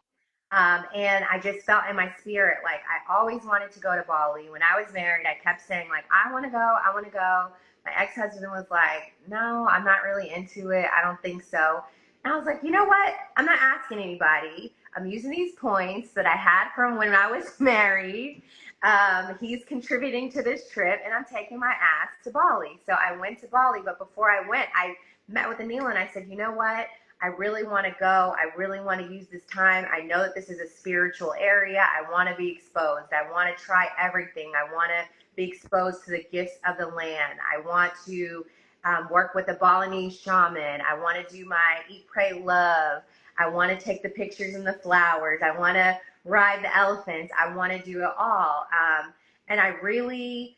And I just felt in my spirit, like I always wanted to go to Bali. When I was married, I kept saying like, I want to go, I want to go. My ex-husband was like, no, I'm not really into it. I don't think so. And I was like, you know what? I'm not asking anybody. I'm using these points that I had from when I was married. He's contributing to this trip, and I'm taking my ass to Bali. So I went to Bali, but before I went, I met with Aneela and I said, you know what? I really want to go. I really want to use this time. I know that this is a spiritual area. I want to be exposed. I want to try everything. I want to be exposed to the gifts of the land. I want to work with a Balinese shaman. I want to do my eat, pray, love. I want to take the pictures and the flowers. I want to ride the elephants. I want to do it all. And I really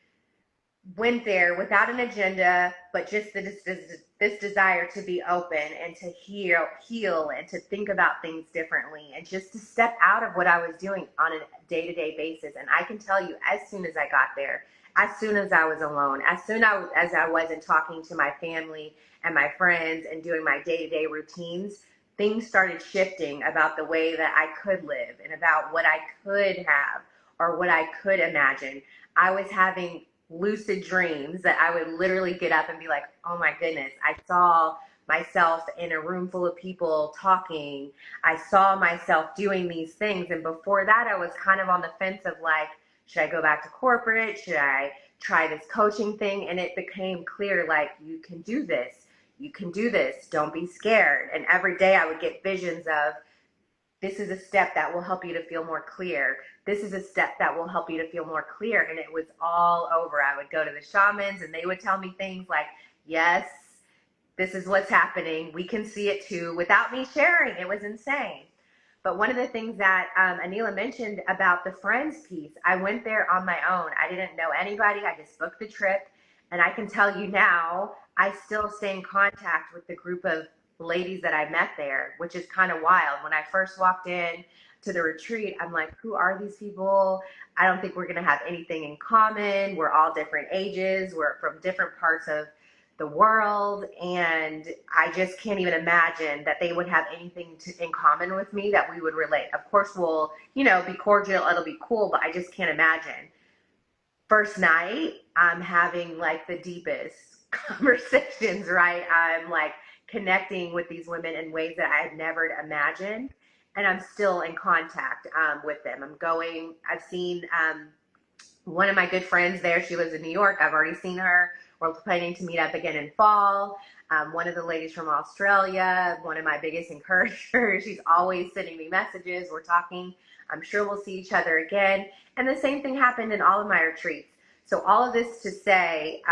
went there without an agenda, but just this desire to be open and to heal and to think about things differently and just to step out of what I was doing on a day-to-day basis. And I can tell you, as soon as I got there, as soon as I was alone, as soon as I wasn't talking to my family and my friends and doing my day-to-day routines, things started shifting about the way that I could live and about what I could have or what I could imagine. I was having lucid dreams that I would literally get up and be like, oh my goodness, I saw myself in a room full of people talking. I saw myself doing these things. And before that, I was kind of on the fence of like, should I go back to corporate? Should I try this coaching thing? And it became clear, like, you can do this. You can do this. Don't be scared. And every day I would get visions of, this is a step that will help you to feel more clear. This is a step that will help you to feel more clear. And it was all over. I would go to the shamans and they would tell me things like, yes, this is what's happening. We can see it too, without me sharing. It was insane. But one of the things that Aneela mentioned about the friends piece, I went there on my own. I didn't know anybody. I just booked the trip. And I can tell you now, I still stay in contact with the group of ladies that I met there, which is kind of wild. When I first walked in to the retreat, I'm like, who are these people? I don't think we're going to have anything in common. We're all different ages. We're from different parts of the world, and I just can't even imagine that they would have anything in common with me that we would relate. Of course, we'll, be cordial, it'll be cool, but I just can't imagine. First night, I'm having like the deepest conversations, right? I'm like connecting with these women in ways that I had never imagined, and I'm still in contact with them. I've seen one of my good friends there. She lives in New York. I've already seen her. We're planning to meet up again in fall. One of the ladies from Australia, one of my biggest encouragers, she's always sending me messages. We're talking. I'm sure we'll see each other again. And the same thing happened in all of my retreats. So all of this to say,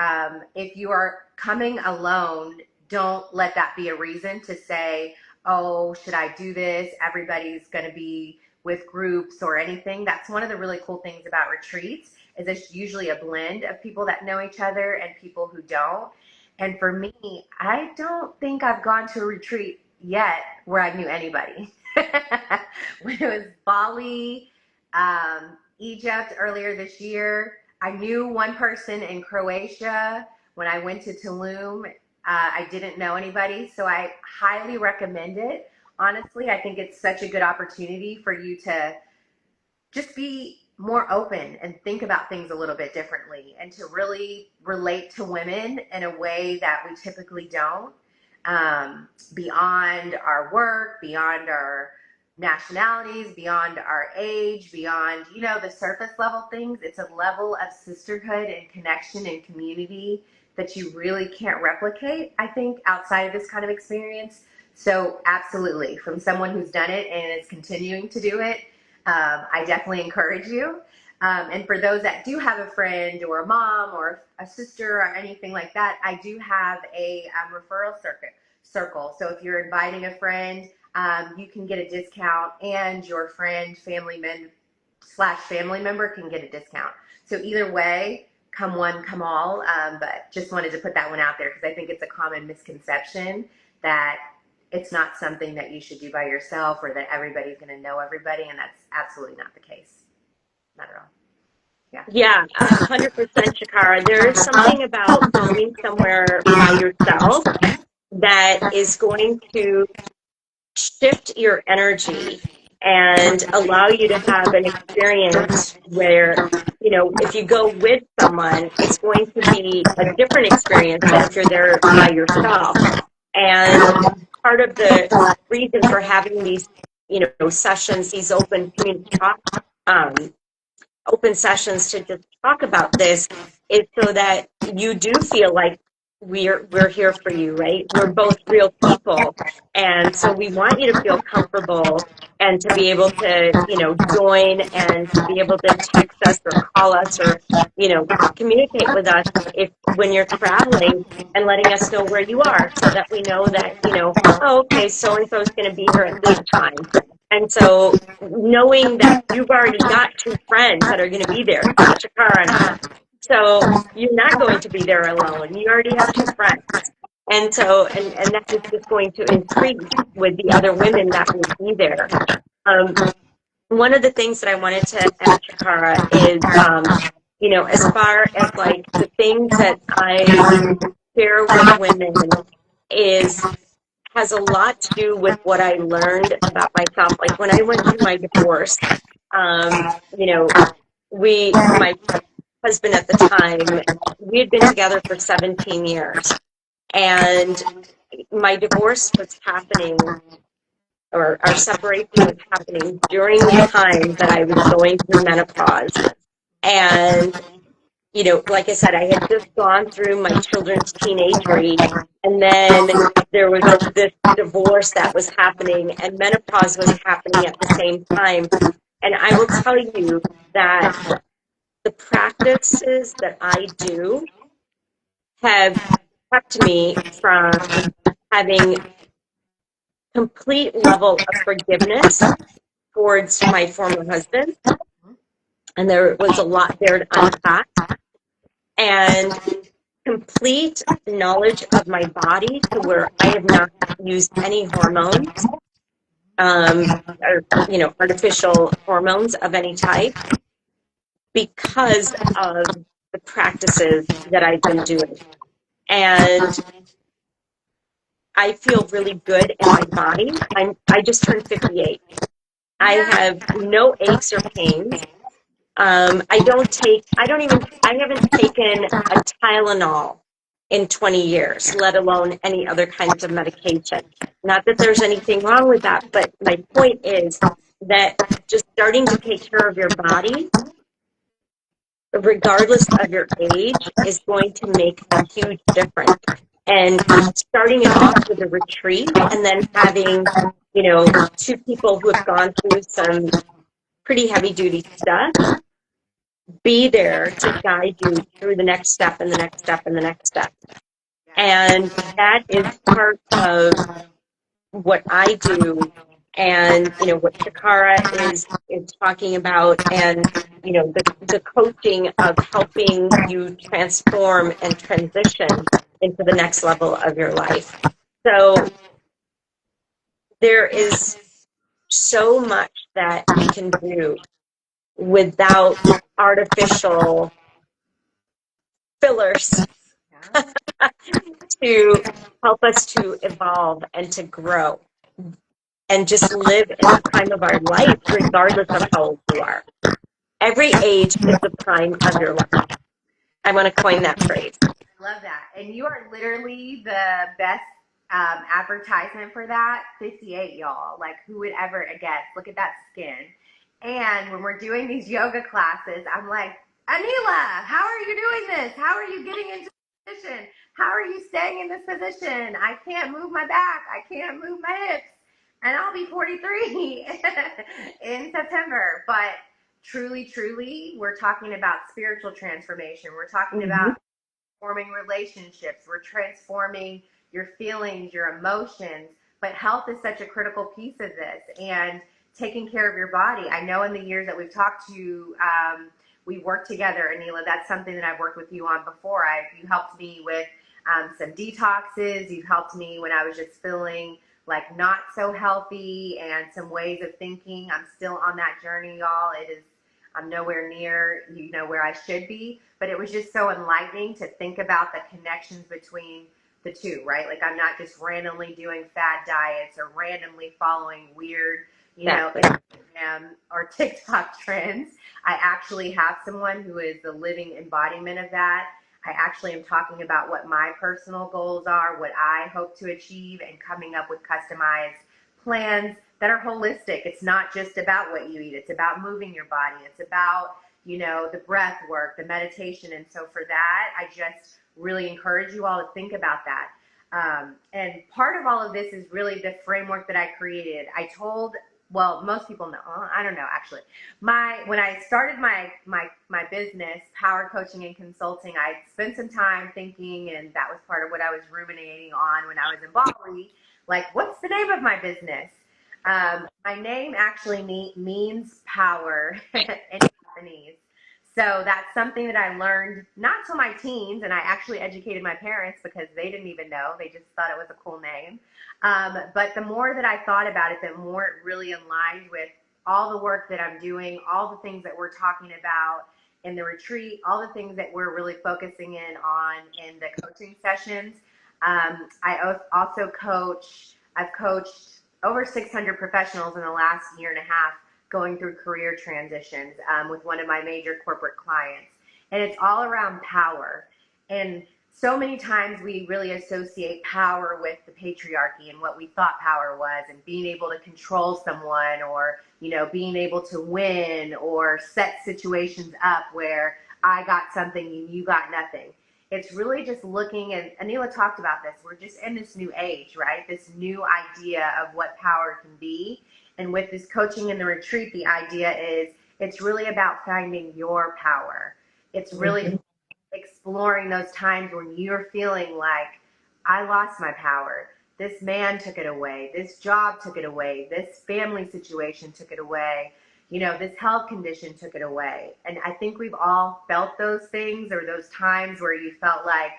if you are coming alone, don't let that be a reason to say, oh, should I do this? Everybody's going to be with groups or anything. That's one of the really cool things about retreats is it's usually a blend of people that know each other and people who don't. And for me, I don't think I've gone to a retreat yet where I knew anybody. When it was Bali, Egypt earlier this year, I knew one person in Croatia. When I went to Tulum, I didn't know anybody, so I highly recommend it. Honestly, I think it's such a good opportunity for you to just be more open and think about things a little bit differently and to really relate to women in a way that we typically don't, beyond our work, beyond our nationalities, beyond our age, beyond, the surface level things. It's a level of sisterhood and connection and community that you really can't replicate, I think, outside of this kind of experience. So absolutely, from someone who's done it and is continuing to do it, I definitely encourage you. And for those that do have a friend or a mom or a sister or anything like that, I do have a referral circle. So if you're inviting a friend, you can get a discount, and your friend, family member can get a discount. So either way, come one, come all. But just wanted to put that one out there because I think it's a common misconception that it's not something that you should do by yourself or that everybody's going to know everybody. And that's absolutely not the case. Not at all. Yeah. Yeah, 100%, Shakara. There is something about going somewhere by yourself that is going to shift your energy and allow you to have an experience where, if you go with someone, it's going to be a different experience than if you're there by yourself. And part of the reason for having these, sessions, these open community talk, open sessions to just talk about this is so that you do feel like we're here for you, right? We're both real people. And so we want you to feel comfortable and to be able to, join and to be able to text us or call us or, communicate with us if when you're traveling and letting us know where you are so that we know that, oh, okay, so and so is going to be here at this time. And so knowing that you've already got two friends that are going to be there, Shakara and I. So you're not going to be there alone. You already have two friends. And so, and that is just going to increase with the other women that will be there. Um, One of the things that I wanted to ask Shakara is, as far as like the things that I share with women is has a lot to do with what I learned about myself. Like when I went through my divorce, you know, my husband at the time, we had been together for 17 years. And my divorce was happening, or our separation was happening during the time that I was going through menopause. And, like I said, I had just gone through my children's teenagery. And then there was this divorce that was happening, and menopause was happening at the same time. And I will tell you that the practices that I do have kept me from having complete level of forgiveness towards my former husband. And there was a lot there to unpack. And complete knowledge of my body to where I have not used any hormones, or, artificial hormones of any type because of the practices that I've been doing. And I feel really good in my body. I just turned 58. I have no aches or pains. I haven't taken a Tylenol in 20 years, let alone any other kinds of medication. Not that there's anything wrong with that, but my point is that just starting to take care of your body, regardless of your age, is going to make a huge difference. And starting it off with a retreat and then having, two people who have gone through some pretty heavy duty stuff be there to guide you through the next step and the next step and the next step. And that is part of what I do and, what Shakara is talking about, and, the coaching of helping you transform and transition into the next level of your life. So there is so much that we can do without artificial fillers to help us to evolve and to grow and just live in the prime of our life, regardless of how old you are. Every age is the prime of your life. I want to coin that phrase. I love that. And you are literally the best advertisement for that. 58, y'all. Like, who would ever guess? Look at that skin. And when we're doing these yoga classes, I'm like, Aneela, how are you doing this? How are you getting into this position? How are you staying in this position? I can't move my back. I can't move my hips. And I'll be 43 in September. But truly, truly, we're talking about spiritual transformation. We're talking about forming relationships. We're transforming your feelings, your emotions. But health is such a critical piece of this, and taking care of your body. I know in the years that we've talked to you, we worked together, Aneela. That's something that I've worked with you on before. You helped me with some detoxes. You've helped me when I was just feeling like not so healthy, and some ways of thinking. I'm still on that journey, y'all. I'm nowhere near, where I should be, but it was just so enlightening to think about the connections between the two, right? Like, I'm not just randomly doing fad diets or randomly following weird, Instagram or TikTok trends. I actually have someone who is the living embodiment of that. I actually am talking about what my personal goals are, what I hope to achieve, and coming up with customized plans that are holistic. It's not just about what you eat. It's about moving your body. It's about, the breath work, the meditation. And so for that, I just really encourage you all to think about that. And part of all of this is really the framework that I created. Well, most people know, I don't know, actually. When I started my business, Power Coaching and Consulting, I spent some time thinking, and that was part of what I was ruminating on when I was in Bali. Like, what's the name of my business? My name actually means power in Japanese. So that's something that I learned not till my teens, and I actually educated my parents because they didn't even know. They just thought it was a cool name. But the more that I thought about it, the more it really aligned with all the work that I'm doing, all the things that we're talking about in the retreat, all the things that we're really focusing in on in the coaching sessions. I also I've coached over 600 professionals in the last year and a half going through career transitions with one of my major corporate clients. And it's all around power. And so many times we really associate power with the patriarchy and what we thought power was, and being able to control someone, or being able to win or set situations up where I got something and you got nothing. It's really just looking, and Aneela talked about this, we're just in this new age, right? This new idea of what power can be. And with this coaching and the retreat, the idea is it's really about finding your power. It's really exploring those times when you're feeling like, I lost my power. This man took it away. This job took it away. This family situation took it away. This health condition took it away. And I think we've all felt those things, or those times where you felt like,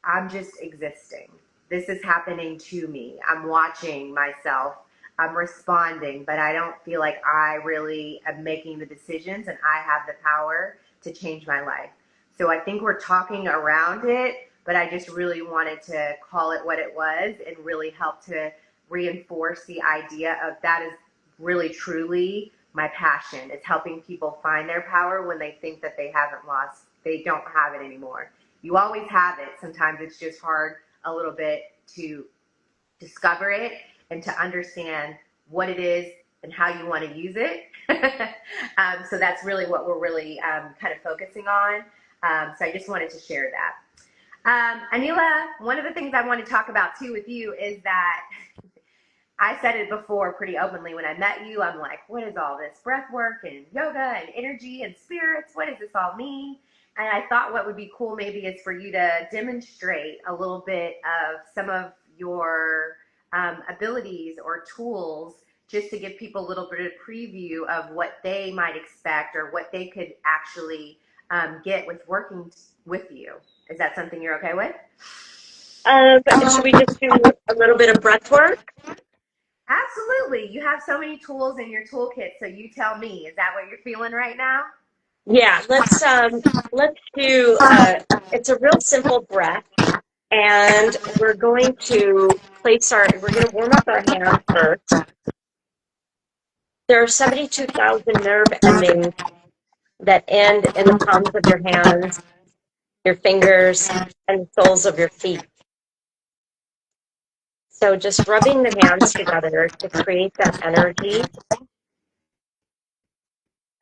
I'm just existing. This is happening to me. I'm watching myself. I'm responding, but I don't feel like I really am making the decisions and I have the power to change my life. So I think we're talking around it, but I just really wanted to call it what it was and really help to reinforce the idea of that is really truly my passion. It's helping people find their power when they think that they don't have it anymore. You always have it. Sometimes it's just hard a little bit to discover it and to understand what it is and how you want to use it. So that's really what we're really kind of focusing on. So I just wanted to share that. Aneela, one of the things I want to talk about too with you is that I said it before pretty openly when I met you. I'm like, what is all this breath work and yoga and energy and spirits? What does this all mean? And I thought what would be cool maybe is for you to demonstrate a little bit of some of your abilities or tools, just to give people a little bit of preview of what they might expect or what they could actually get with working with you. Is that something you're okay with? Should we just do a little bit of breath work? Absolutely. You have so many tools in your toolkit, so you tell me. Is that what you're feeling right now? Yeah, let's do it's a real simple breath, and we're going to warm up our hands first. There are 72,000 nerve endings that end in the palms of your hands, your fingers, and the soles of your feet. So just rubbing the hands together to create that energy.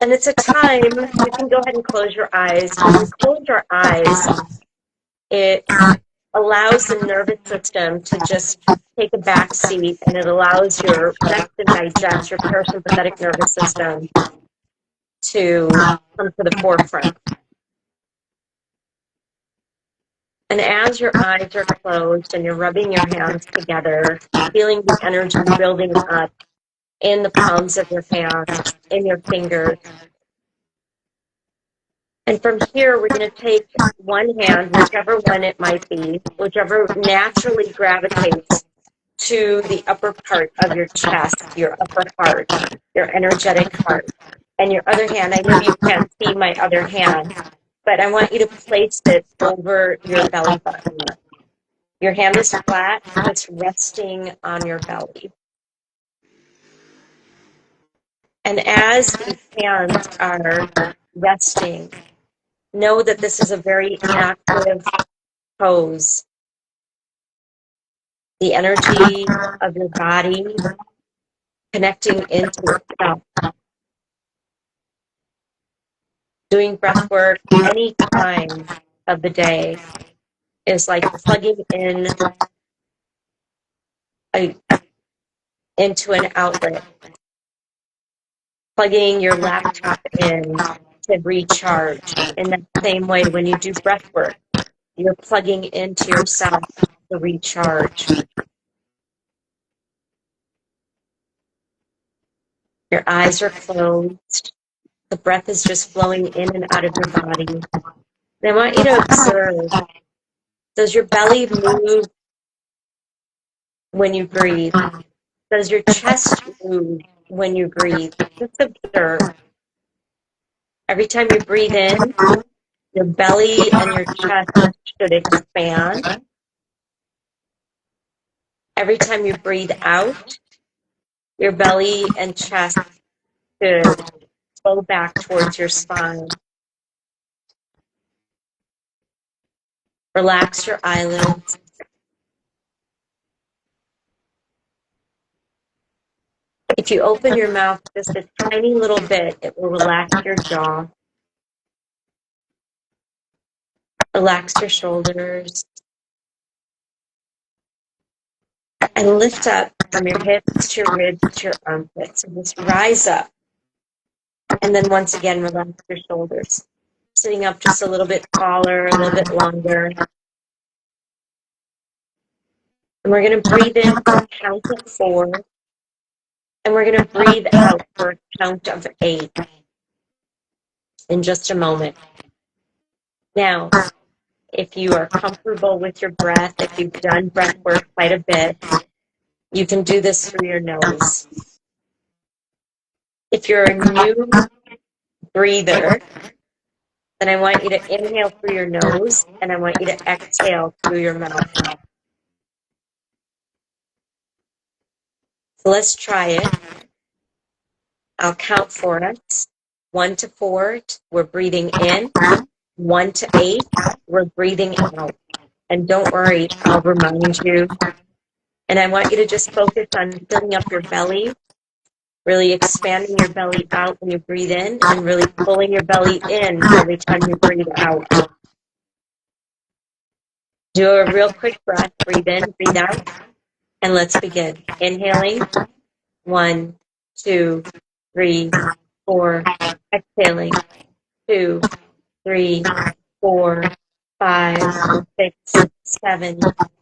And it's a time, you can go ahead and close your eyes. When you close your eyes, it allows the nervous system to just take a back seat, and it allows your rest and digest, your parasympathetic nervous system, to come to the forefront. And as your eyes are closed and you're rubbing your hands together, feeling the energy building up in the palms of your hands, in your fingers. And from here, we're going to take one hand, whichever one it might be, whichever naturally gravitates to the upper part of your chest, your upper heart, your energetic heart. And your other hand, I know you can't see my other hand, but I want you to place it over your belly button. Your hand is flat, just resting on your belly. And as these hands are resting, know that this is a very active pose. The energy of your body connecting into itself. Doing breath work any time of the day is like plugging in into an outlet, plugging your laptop in to recharge. In that same way, when you do breath work, you're plugging into yourself to recharge. Your eyes are closed. The breath is just flowing in and out of your body. And I want you to observe, does your belly move when you breathe? Does your chest move when you breathe? Just observe. Every time you breathe in, your belly and your chest should expand. Every time you breathe out, your belly and chest should flow back towards your spine. Relax your eyelids. If you open your mouth just a tiny little bit, it will relax your jaw, relax your shoulders, and lift up from your hips to your ribs to your armpits. And just rise up. And then once again, relax your shoulders. Sitting up just a little bit taller, a little bit longer. And we're going to breathe in for a count of 4. And we're going to breathe out for a count of 8 in just a moment. Now, if you are comfortable with your breath, if you've done breath work quite a bit, you can do this through your nose. If you're a new breather, then I want you to inhale through your nose and I want you to exhale through your mouth. So let's try it. I'll count for us. 1 to 4, we're breathing in. 1 to 8, we're breathing out. And don't worry, I'll remind you. And I want you to just focus on filling up your belly, really expanding your belly out when you breathe in, and really pulling your belly in every time you breathe out. Do a real quick breath. Breathe in, breathe out, and let's begin. Inhaling. 1, 2, 3, 4. Exhaling. 2, 3, 4, 5, 6, 7,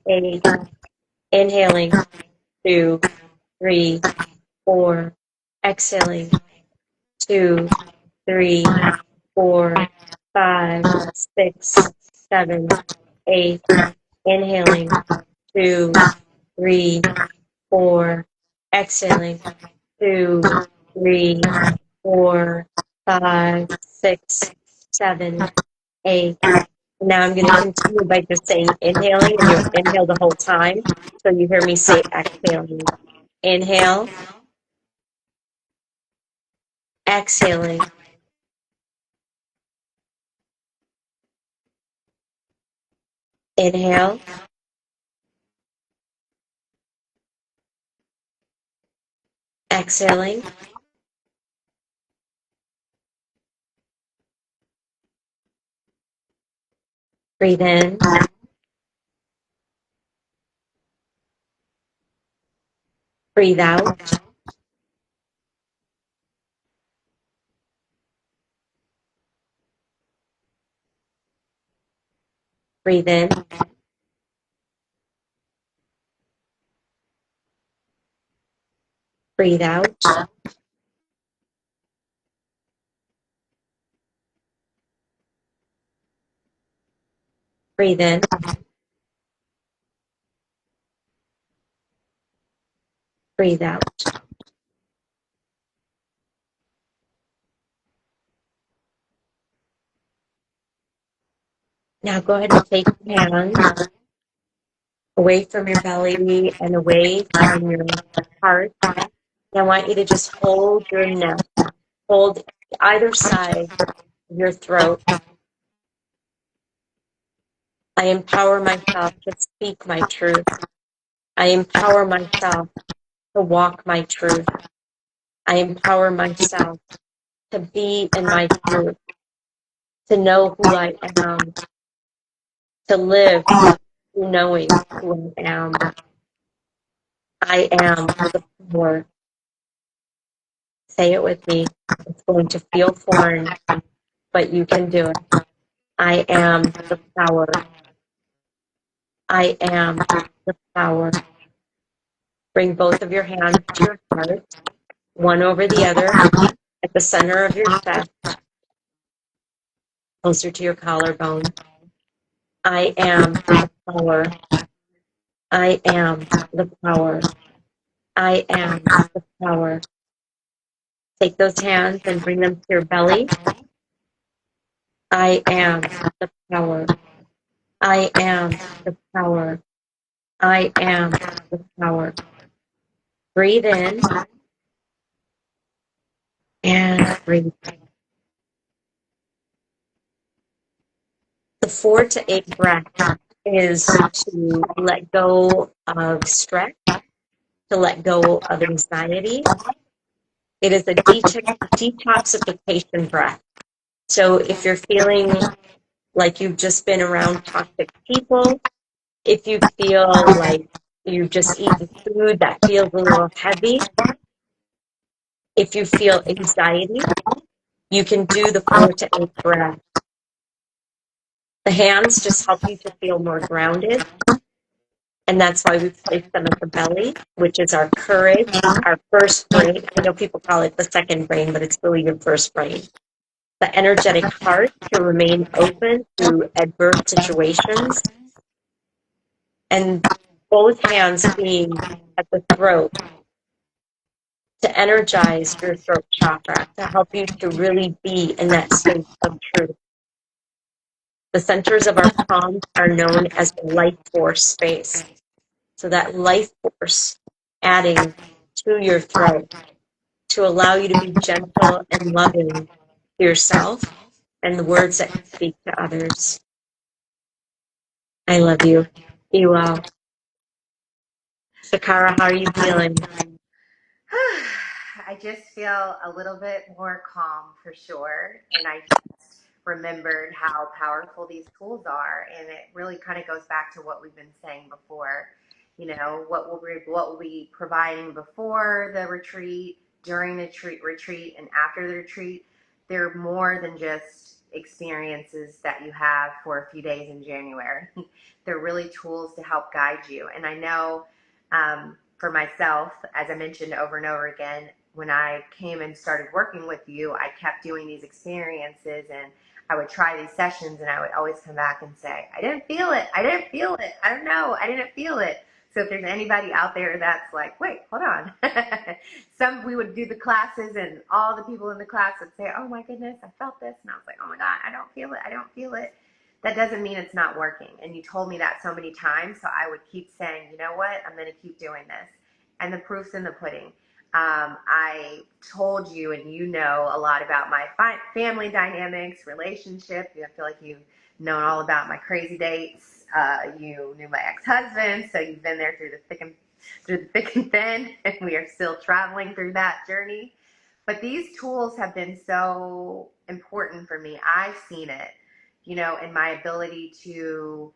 8. Inhaling. 2, 3, 4. Exhaling. 2, 3, 4, 5, 6, 7, 8. Inhaling. 2, 3, 4. Exhaling. 2, 3, 4, 5, 6, 7, 8. Now I'm going to continue by just saying inhaling, and you'll inhale the whole time. So you hear me say exhaling. Inhale. Exhaling. Inhale. Exhaling. Breathe in. Breathe out. Breathe in. Breathe out. Breathe in. Breathe out. Now go ahead and take your hands away from your belly and away from your heart. And I want you to just hold your neck. Hold either side of your throat. I empower myself to speak my truth. I empower myself to walk my truth. I empower myself to be in my truth. to know who I am, to live through knowing who I am. I am the power. Say it with me. It's going to feel foreign, but you can do it. I am the power. I am the power. Bring both of your hands to your heart, one over the other, at the center of your chest, closer to your collarbone. I am the power. I am the power. I am the power. Take those hands and bring them to your belly. I am the power. I am the power. I am the power. Breathe in and breathe. The 4 to 8 breath is to let go of stress, to let go of anxiety. It is a detoxification breath. So if you're feeling like you've just been around toxic people, if you feel like you've just eaten food that feels a little heavy, if you feel anxiety, you can do the 4 to 8 breath. The hands just help you to feel more grounded. And that's why we place them at the belly, which is our courage, our first brain. I know people call it the second brain, but it's really your first brain. The energetic heart to remain open to adverse situations. And both hands being at the throat to energize your throat chakra, to help you to really be in that state of truth. The centers of our palms are known as the life force space. So that life force adding to your throat to allow you to be gentle and loving to yourself and the words that you speak to others. I love you. Be well. Sakara, how are you feeling? I just feel a little bit more calm for sure. And I just remembered how powerful these tools are. And it really kind of goes back to what we've been saying before. You know, what will we providing before the retreat, during the retreat, and after the retreat. They're more than just experiences that you have for a few days in January. They're really tools to help guide you. And I know for myself, as I mentioned over and over again, when I came and started working with you, I kept doing these experiences and I would try these sessions and I would always come back and say, I didn't feel it. I didn't feel it. I don't know. I didn't feel it. So if there's anybody out there that's like, wait, hold on. We would do the classes and all the people in the class would say, oh my goodness, I felt this. And I was like, oh my God, I don't feel it. I don't feel it. That doesn't mean it's not working. And you told me that so many times. So I would keep saying, you know what? I'm going to keep doing this. And the proof's in the pudding. I told you, and you know a lot about my family dynamics, relationship. I feel like you've known all about my crazy dates. You knew my ex-husband, so you've been there through the thick and thin, and we are still traveling through that journey. But these tools have been so important for me. I've seen it, you know, in my ability to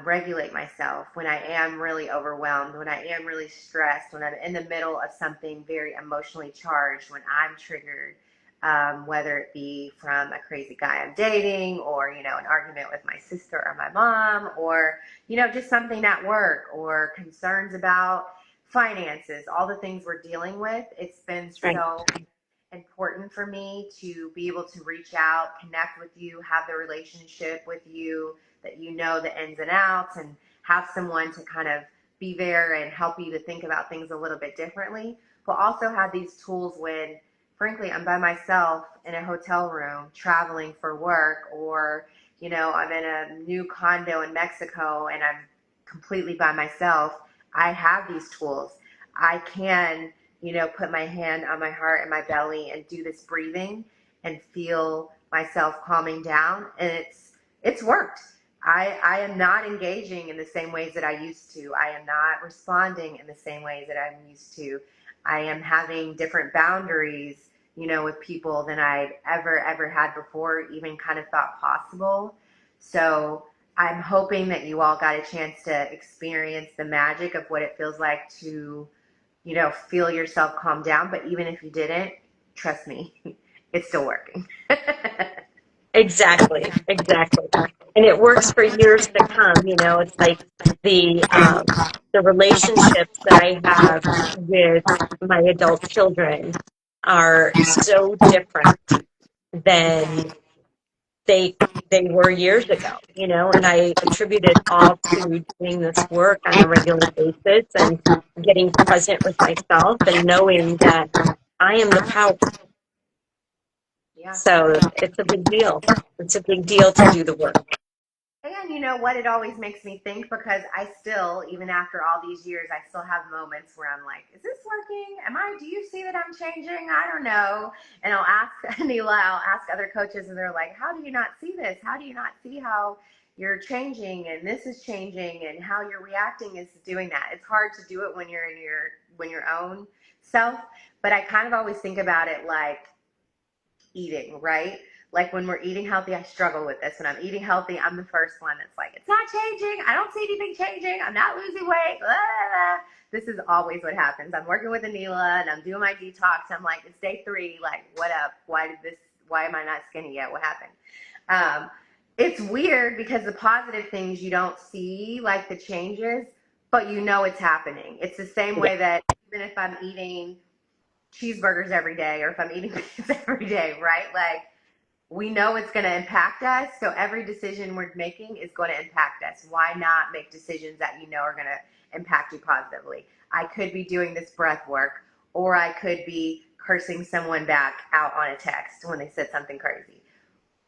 regulate myself when I am really overwhelmed, when I am really stressed, when I'm in the middle of something very emotionally charged, when I'm triggered, whether it be from a crazy guy I'm dating or, you know, an argument with my sister or my mom or, you know, just something at work or concerns about finances, all the things we're dealing with. It's been Right. so important for me to be able to reach out, connect with you, have the relationship with you that you know the ins and outs, and have someone to kind of be there and help you to think about things a little bit differently. But also have these tools when, frankly, I'm by myself in a hotel room traveling for work, or, you know, I'm in a new condo in Mexico and I'm completely by myself. I have these tools. I can, you know, put my hand on my heart and my belly and do this breathing and feel myself calming down. And it's worked. I am not engaging in the same ways that I used to. I am not responding in the same ways that I'm used to. I am having different boundaries, with people than I'd ever had before, even kind of thought possible. So I'm hoping that you all got a chance to experience the magic of what it feels like to, feel yourself calm down. But even if you didn't, trust me, it's still working. Exactly, exactly. And it works for years to come. It's like the relationships that I have with my adult children are so different than they they were years ago, and I attribute it all to doing this work on a regular basis and getting present with myself and knowing that I am the power. Yeah. So it's a big deal. It's a big deal to do the work. And you know what? It always makes me think because I still, even after all these years, I still have moments where I'm like, is this working? Do you see that I'm changing? I don't know. And I'll ask Aneela, I'll ask other coaches, and they're like, how do you not see this? How do you not see how you're changing and this is changing and how you're reacting is doing that? It's hard to do it when you're in your own self. But I kind of always think about it like, eating, right? Like when we're eating healthy, I struggle with this. When I'm eating healthy, I'm the first one that's like, it's not changing. I don't see anything changing. I'm not losing weight. Blah, blah, blah. This is always what happens. I'm working with Aneela and I'm doing my detox. I'm like, it's day 3. Like, what up? Why am I not skinny yet? What happened? It's weird because the positive things you don't see, like the changes, but it's happening. It's the same Yeah. way that even if I'm eating cheeseburgers every day or if I'm eating pizza every day, right? Like we know it's going to impact us. So every decision we're making is going to impact us. Why not make decisions that are going to impact you positively? I could be doing this breath work, or I could be cursing someone back out on a text when they said something crazy.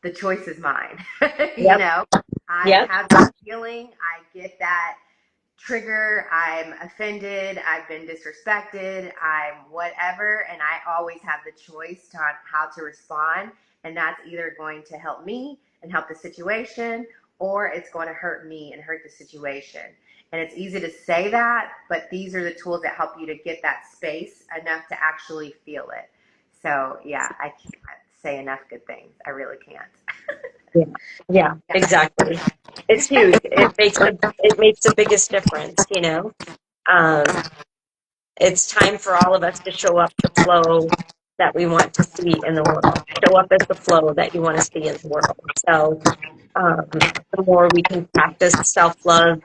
The choice is mine. Yep. I Yep. have that feeling. I get that trigger, I'm offended, I've been disrespected, I'm whatever, and I always have the choice on how to respond, and that's either going to help me and help the situation, or it's going to hurt me and hurt the situation. And it's easy to say that, but these are the tools that help you to get that space enough to actually feel it. So yeah, I can't say enough good things. I really can't. Yeah. Yeah. Exactly. It's huge. It makes the biggest difference. Um, it's time for all of us to show up the flow that we want to see in the world. Show up as the flow that you want to see in the world. So the more we can practice self-love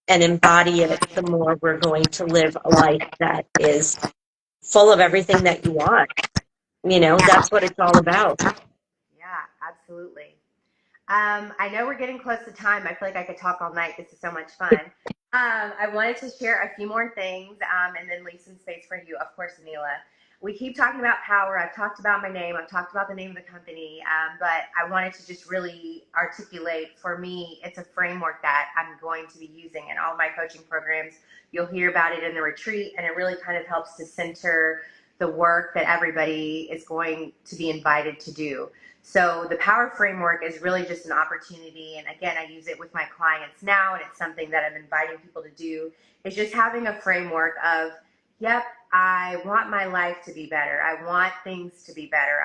and embody it, the more we're going to live a life that is full of everything that you want. That's what it's all about. Yeah, absolutely. I know we're getting close to time. I feel like I could talk all night. This is so much fun. I wanted to share a few more things and then leave some space for you, of course, Aneela. We keep talking about power. I've talked about my name. I've talked about the name of the company. But I wanted to just really articulate, for me, it's a framework that I'm going to be using in all my coaching programs. You'll hear about it in the retreat, and it really kind of helps to center the work that everybody is going to be invited to do. So the power framework is really just an opportunity. And again, I use it with my clients now, and it's something that I'm inviting people to do. It's just having a framework of, yep, I want my life to be better. I want things to be better.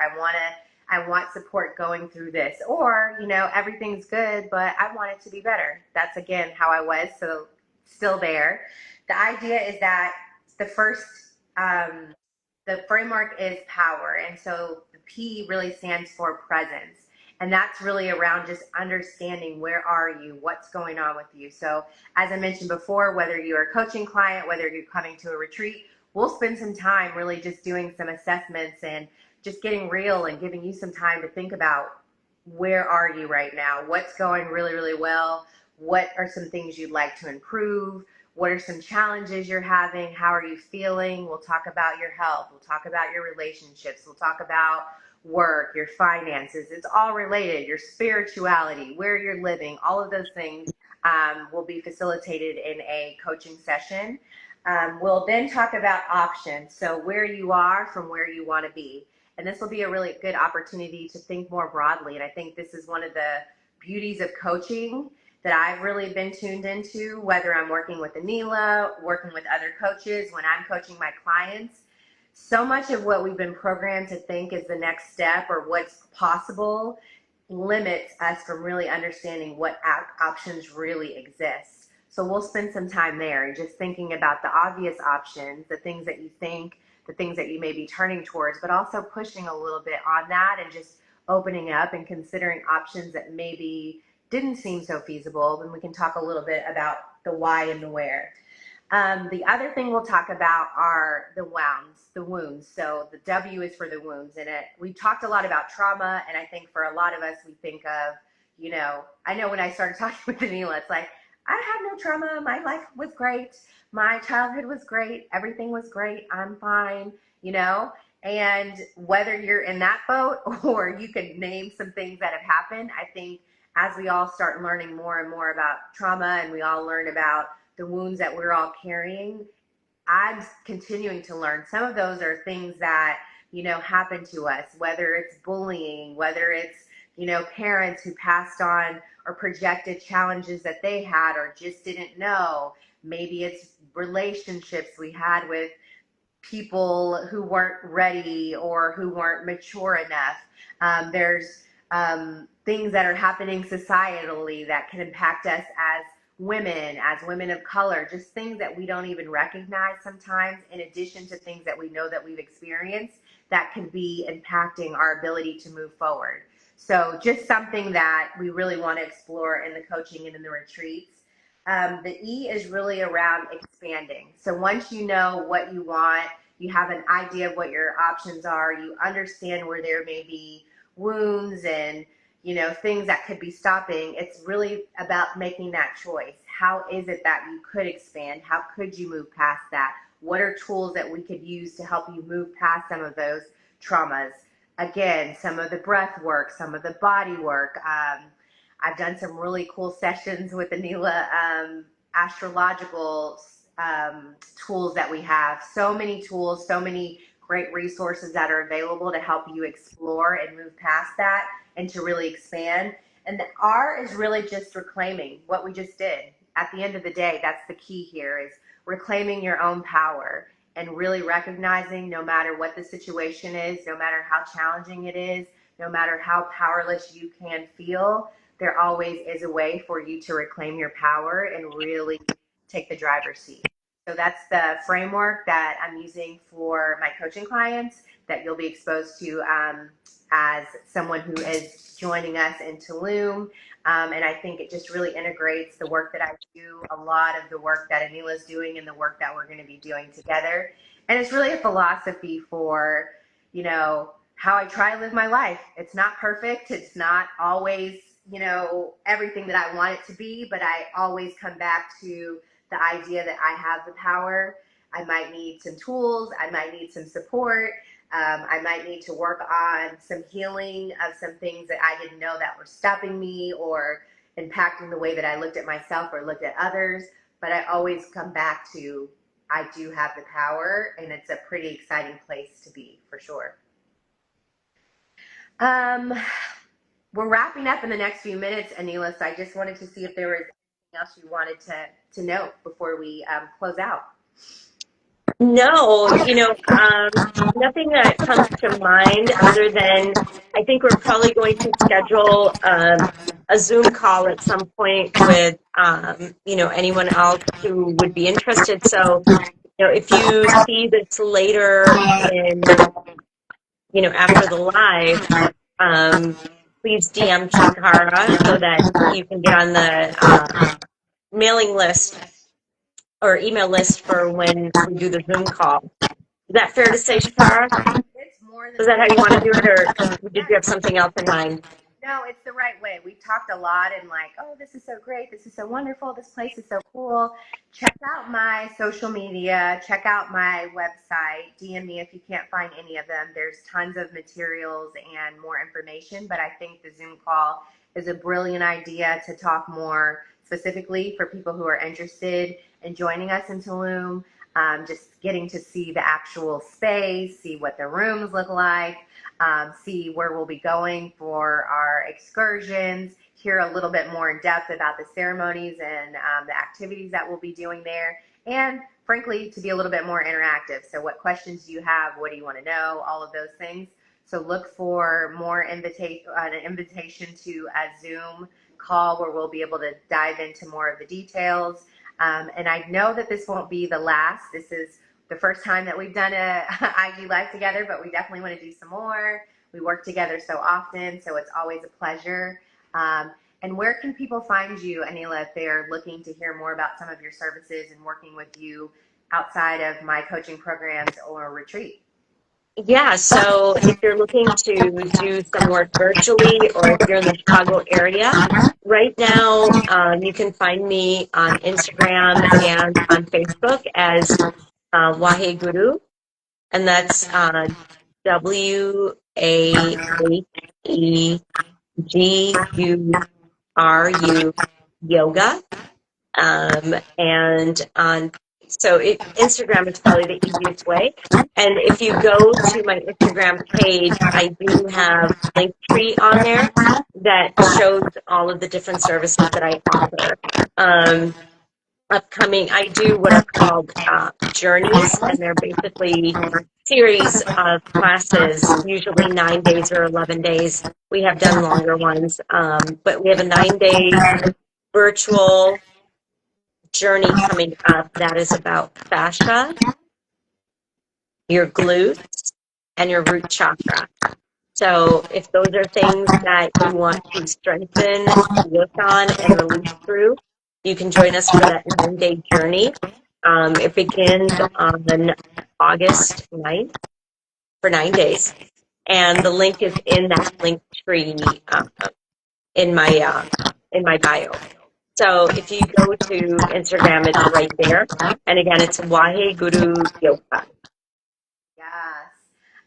I want support going through this. Or, everything's good, but I want it to be better. That's again how I was. So still there. The idea is that the first the framework is power. And so the P really stands for presence. And that's really around just understanding where are you, what's going on with you. So as I mentioned before, whether you're a coaching client, whether you're coming to a retreat, we'll spend some time really just doing some assessments and just getting real and giving you some time to think about where are you right now? What's going really, really well? What are some things you'd like to improve? What are some challenges you're having? How are you feeling? We'll talk about your health. We'll talk about your relationships. We'll talk about work, your finances. It's all related. Your spirituality, where you're living, all of those things will be facilitated in a coaching session. We'll then talk about options. So where you are from where you want to be. And this will be a really good opportunity to think more broadly. And I think this is one of the beauties of coaching that I've really been tuned into, whether I'm working with Aneela, working with other coaches, when I'm coaching my clients. so much of what we've been programmed to think is the next step or what's possible limits us from really understanding what options really exist. So we'll spend some time there and just thinking about the obvious options, the things that you think, the things that you may be turning towards, but also pushing a little bit on that and just opening up and considering options that maybe didn't seem so feasible. Then we can talk a little bit about the why and the where. The other thing we'll talk about are the wounds, the wounds. So the W is for the wounds. And we talked a lot about trauma. And I think for a lot of us, we think of, I know when I started talking with Aneela, it's like, I had no trauma. My life was great. My childhood was great. Everything was great. I'm fine, And whether you're in that boat or you could name some things that have happened, I think as we all start learning more and more about trauma and we all learn about the wounds that we're all carrying, I'm continuing to learn. Some of those are things that, happen to us, whether it's bullying, whether it's, parents who passed on or projected challenges that they had or just didn't know. Maybe it's relationships we had with people who weren't ready or who weren't mature enough. There's things that are happening societally that can impact us as women of color, just things that we don't even recognize sometimes, in addition to things that we know that we've experienced that can be impacting our ability to move forward. So just something that we really want to explore in the coaching and in the retreats. The E is really around expanding. So once you know what you want, you have an idea of what your options are, you understand where there may be wounds and things that could be stopping. It's really about making that choice. How is it that you could expand? How could you move past that? What are tools that we could use to help you move past some of those traumas? Again, some of the breath work, some of the body work. I've done some really cool sessions with Aneela, astrological tools that we have. So many tools, so many great resources that are available to help you explore and move past that and to really expand. And the R is really just reclaiming what we just did. At the end of the day, that's the key here, is reclaiming your own power and really recognizing, no matter what the situation is, no matter how challenging it is, no matter how powerless you can feel, there always is a way for you to reclaim your power and really take the driver's seat. So that's the framework that I'm using for my coaching clients that you'll be exposed to as someone who is joining us in Tulum. And I think it just really integrates the work that I do, a lot of the work that Aneela's doing, and the work that we're going to be doing together. And it's really a philosophy for, how I try to live my life. It's not perfect. It's not always, everything that I want it to be, but I always come back to the idea that I have the power. I might need some tools. I might need some support. I might need to work on some healing of some things that I didn't know that were stopping me or impacting the way that I looked at myself or looked at others. But I always come back to, I do have the power, and it's a pretty exciting place to be, for sure. We're wrapping up in the next few minutes, Aneela, so I just wanted to see if there was anything else you wanted to note before we close out. No, nothing that comes to mind other than I think we're probably going to schedule a Zoom call at some point with, anyone else who would be interested. So, if you see this later after the live, please DM Shakara so that you can get on the mailing list or email list for when we do the Zoom call. Is that fair to say, Shakara? It's more than Is that how you want to do it, or did yeah. you have something else in mind? No, it's the right way. We've talked a lot and like, oh, this is so great. This is so wonderful. This place is so cool. Check out my social media. Check out my website. DM me if you can't find any of them. There's tons of materials and more information, but I think the Zoom call is a brilliant idea to talk more specifically for people who are interested in joining us in Tulum. Just getting to see the actual space, see what the rooms look like, see where we'll be going for our excursions, hear a little bit more in depth about the ceremonies and the activities that we'll be doing there, and frankly, to be a little bit more interactive. So what questions do you have? What do you want to know? All of those things. So look for more an invitation to a Zoom call where we'll be able to dive into more of the details. And I know that this won't be the last. This is the first time that we've done a IG Live together, but we definitely want to do some more. We work together so often, so it's always a pleasure. And where can people find you, Aneela, if they're looking to hear more about some of your services and working with you outside of my coaching programs or retreat? Yeah, so if you're looking to do some work virtually or if you're in the Chicago area, right now you can find me on Instagram and on Facebook as Wahe Guru, and that's WAHEGURU yoga. And on Instagram is probably the easiest way. And if you go to my Instagram page, I do have Linktree on there that shows all of the different services that I offer. Upcoming, I do what are called journeys, and they're basically series of classes, usually 9 days or 11 days. We have done longer ones, but we have a 9 day virtual journey coming up that is about fascia, your glutes, and your root chakra. So if those are things that you want to strengthen, work on, and release through, you can join us for that 9 day journey. It begins on August 9th for 9 days. And the link is in that link tree in my bio. So if you go to Instagram, it's right there. And again, it's Wahe Guru Yoga. Yes.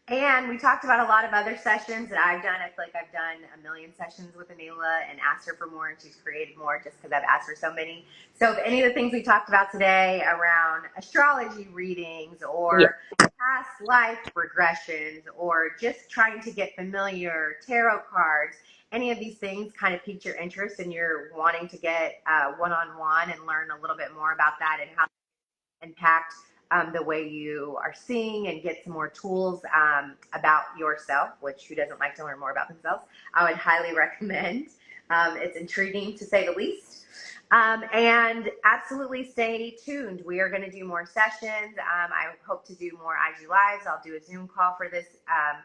And we talked about a lot of other sessions that I've done. I feel like I've done a million sessions with Aneela and asked her for more, and she's created more just because I've asked her so many. So if any of the things we talked about today around astrology readings Yeah. or past life regressions or just trying to get familiar, tarot cards, any of these things kind of piqued your interest and you're wanting to get one-on-one and learn a little bit more about that and how impact the way you are seeing and get some more tools about yourself, which who doesn't like to learn more about themselves, I would highly recommend. It's intriguing to say the least. And absolutely stay tuned. We are going to do more sessions. I hope to do more IG Lives. I'll do a Zoom call for this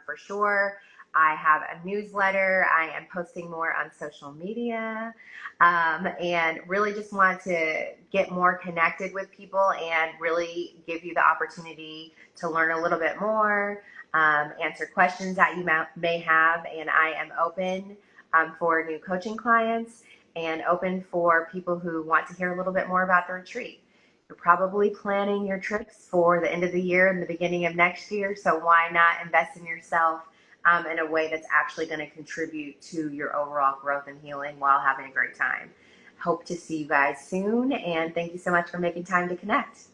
for sure. I have a newsletter. I am posting more on social media. And really just want to get more connected with people and really give you the opportunity to learn a little bit more, answer questions that you may have. And I am open for new coaching clients and open for people who want to hear a little bit more about the retreat. You're probably planning your trips for the end of the year and the beginning of next year, so why not invest in yourself in a way that's actually going to contribute to your overall growth and healing while having a great time. Hope to see you guys soon, and thank you so much for making time to connect.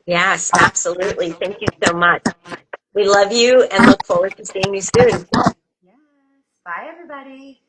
Yes, absolutely. Thank you so much. We love you and look forward to seeing you soon. Yes. Bye, everybody.